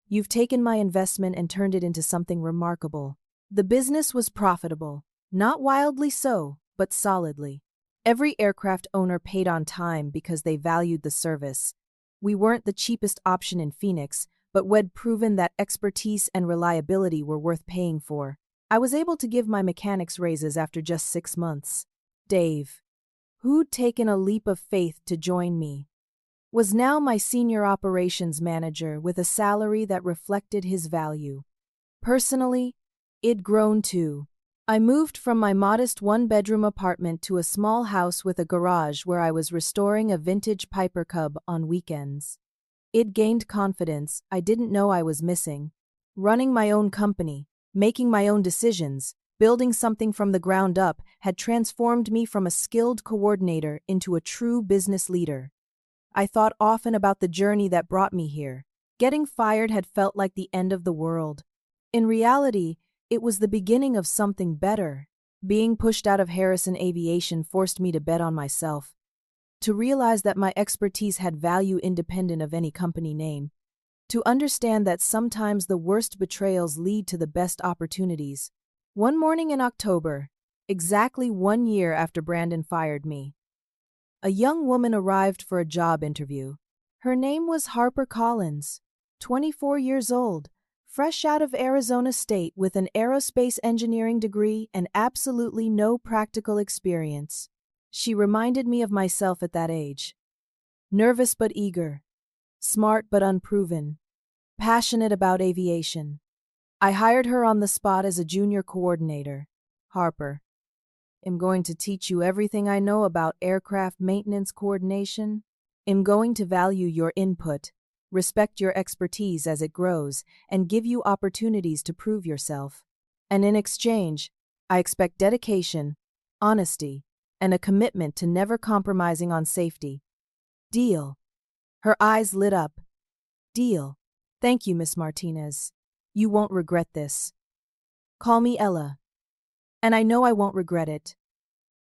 You've taken my investment and turned it into something remarkable. The business was profitable, not wildly so, but solidly. Every aircraft owner paid on time because they valued the service. We weren't the cheapest option in Phoenix, but we'd proven that expertise and reliability were worth paying for. I was able to give my mechanics raises after just 6 months. Dave, who'd taken a leap of faith to join me, was now my senior operations manager with a salary that reflected his value. Personally, it'd grown too. I moved from my modest 1-bedroom apartment to a small house with a garage where I was restoring a vintage Piper Cub on weekends. It gained confidence I didn't know I was missing. Running my own company, making my own decisions, building something from the ground up had transformed me from a skilled coordinator into a true business leader. I thought often about the journey that brought me here. Getting fired had felt like the end of the world. In reality, it was the beginning of something better. Being pushed out of Harrison Aviation forced me to bet on myself, to realize that my expertise had value independent of any company name, to understand that sometimes the worst betrayals lead to the best opportunities. One morning in October, exactly 1 year after Brandon fired me, a young woman arrived for a job interview. Her name was Harper Collins, 24 years old, fresh out of Arizona State with an aerospace engineering degree and absolutely no practical experience. She reminded me of myself at that age. Nervous but eager, smart but unproven, passionate about aviation. I hired her on the spot as a junior coordinator. Harper, I'm going to teach you everything I know about aircraft maintenance coordination. I'm going to value your input, respect your expertise as it grows, and give you opportunities to prove yourself. And in exchange, I expect dedication, honesty, and a commitment to never compromising on safety. Deal. Her eyes lit up. Deal. Thank you, Miss Martinez. You won't regret this. Call me Ella. And I know I won't regret it.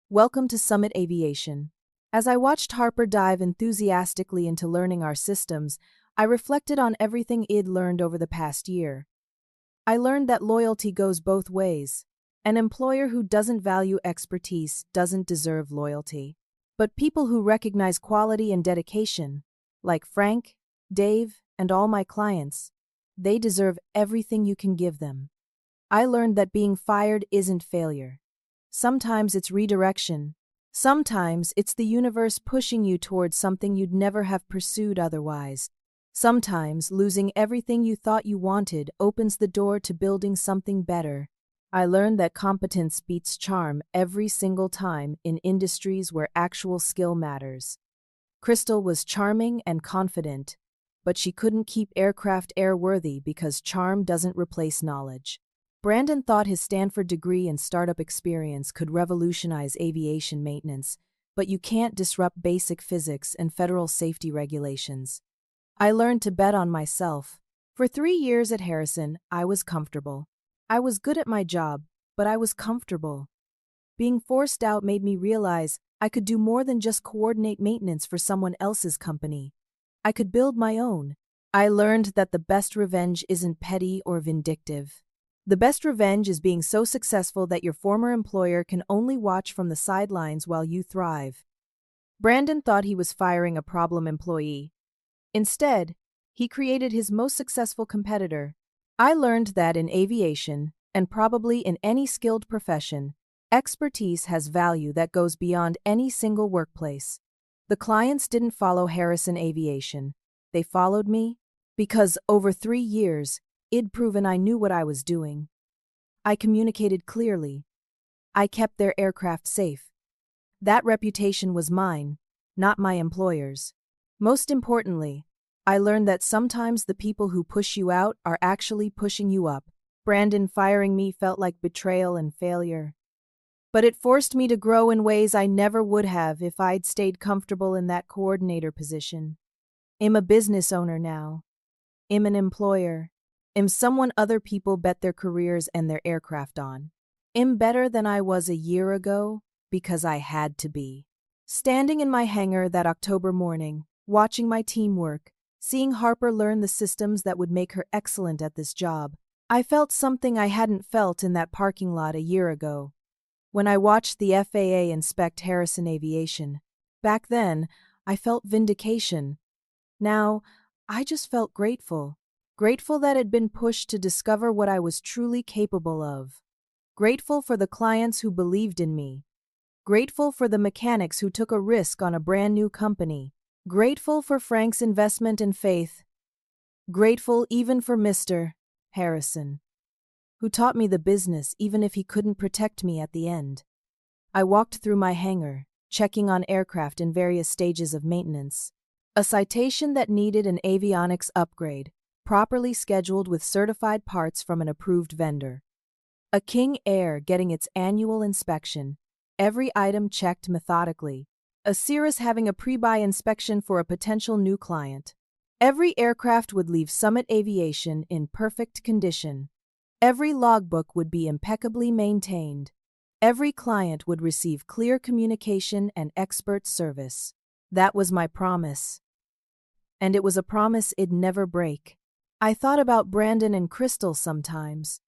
Welcome to Summit Aviation. As I watched Harper dive enthusiastically into learning our systems, I reflected on everything I'd learned over the past year. I learned that loyalty goes both ways. An employer who doesn't value expertise doesn't deserve loyalty. But people who recognize quality and dedication, like Frank, Dave, and all my clients, they deserve everything you can give them. I learned that being fired isn't failure. Sometimes it's redirection. Sometimes it's the universe pushing you towards something you'd never have pursued otherwise. Sometimes losing everything you thought you wanted opens the door to building something better. I learned that competence beats charm every single time in industries where actual skill matters. Crystal was charming and confident, but she couldn't keep aircraft airworthy because charm doesn't replace knowledge. Brandon thought his Stanford degree and startup experience could revolutionize aviation maintenance, but you can't disrupt basic physics and federal safety regulations. I learned to bet on myself. For 3 years at Harrison, I was comfortable. I was good at my job, but I was comfortable. Being forced out made me realize I could do more than just coordinate maintenance for someone else's company. I could build my own. I learned that the best revenge isn't petty or vindictive. The best revenge is being so successful that your former employer can only watch from the sidelines while you thrive. Brandon thought he was firing a problem employee. Instead, he created his most successful competitor. I learned that in aviation, and probably in any skilled profession, expertise has value that goes beyond any single workplace. The clients didn't follow Harrison Aviation. They followed me because over 3 years, I'd proven I knew what I was doing. I communicated clearly. I kept their aircraft safe. That reputation was mine, not my employer's. Most importantly, I learned that sometimes the people who push you out are actually pushing you up. Brandon firing me felt like betrayal and failure. But it forced me to grow in ways I never would have if I'd stayed comfortable in that coordinator position. I'm a business owner now. I'm an employer. I'm someone other people bet their careers and their aircraft on. I'm better than I was a year ago because I had to be. Standing in my hangar that October morning, watching my team work, seeing Harper learn the systems that would make her excellent at this job, I felt something I hadn't felt in that parking lot a year ago. When I watched the FAA inspect Harrison Aviation, back then, I felt vindication. Now, I just felt grateful. Grateful that I'd been pushed to discover what I was truly capable of. Grateful for the clients who believed in me. Grateful for the mechanics who took a risk on a brand new company. Grateful for Frank's investment and faith. Grateful even for Mr. Harrison, who taught me the business even if he couldn't protect me at the end. I walked through my hangar, checking on aircraft in various stages of maintenance. A citation that needed an avionics upgrade, properly scheduled with certified parts from an approved vendor. A King Air getting its annual inspection, every item checked methodically, A Cirrus having a pre-buy inspection for a potential new client. Every aircraft would leave Summit Aviation in perfect condition. Every logbook would be impeccably maintained. Every client would receive clear communication and expert service. That was my promise. And it was a promise it'd never break. I thought about Brandon and Crystal sometimes.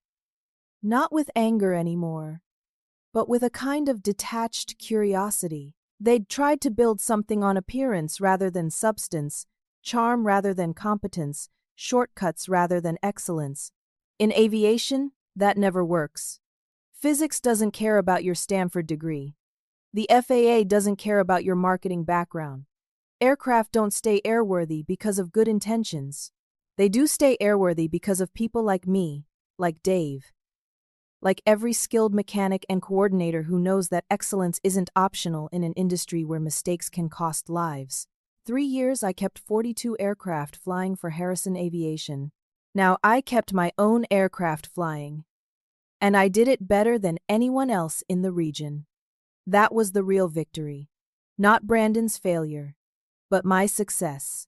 Not with anger anymore, but with a kind of detached curiosity. They'd tried to build something on appearance rather than substance, charm rather than competence, shortcuts rather than excellence. In aviation, that never works. Physics doesn't care about your Stanford degree. The FAA doesn't care about your marketing background. Aircraft don't stay airworthy because of good intentions. They do stay airworthy because of people like me, like Dave. Like every skilled mechanic and coordinator who knows that excellence isn't optional in an industry where mistakes can cost lives. 3 years I kept 42 aircraft flying for Harrison Aviation. Now I kept my own aircraft flying. And I did it better than anyone else in the region. That was the real victory. Not Brandon's failure, but my success.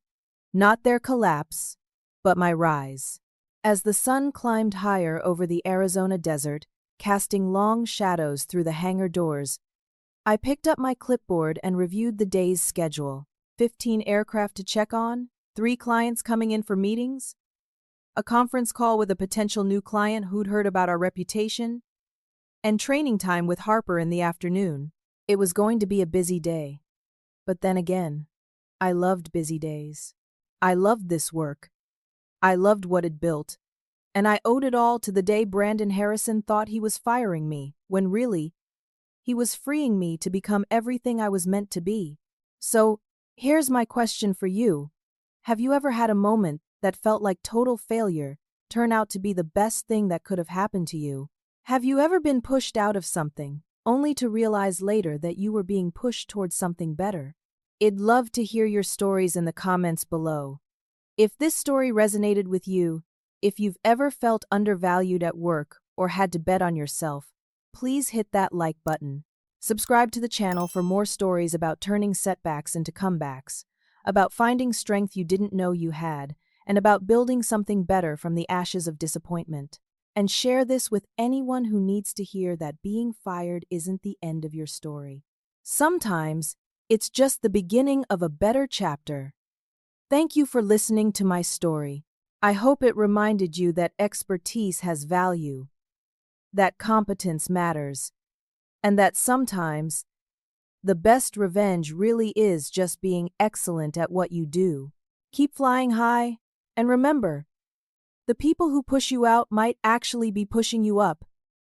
Not their collapse, but my rise. As the sun climbed higher over the Arizona desert, casting long shadows through the hangar doors, I picked up my clipboard and reviewed the day's schedule. 15 aircraft to check on, 3 clients coming in for meetings, a conference call with a potential new client who'd heard about our reputation, and training time with Harper in the afternoon. It was going to be a busy day. But then again, I loved busy days. I loved this work. I loved what it built. And I owed it all to the day Brandon Harrison thought he was firing me, when really, he was freeing me to become everything I was meant to be. So, here's my question for you. Have you ever had a moment that felt like total failure turn out to be the best thing that could have happened to you? Have you ever been pushed out of something, only to realize later that you were being pushed towards something better? I'd love to hear your stories in the comments below. If this story resonated with you, if you've ever felt undervalued at work or had to bet on yourself, please hit that like button. Subscribe to the channel for more stories about turning setbacks into comebacks, about finding strength you didn't know you had, and about building something better from the ashes of disappointment. And share this with anyone who needs to hear that being fired isn't the end of your story. Sometimes, it's just the beginning of a better chapter. Thank you for listening to my story. I hope it reminded you that expertise has value, that competence matters, and that sometimes, the best revenge really is just being excellent at what you do. Keep flying high, and remember, the people who push you out might actually be pushing you up.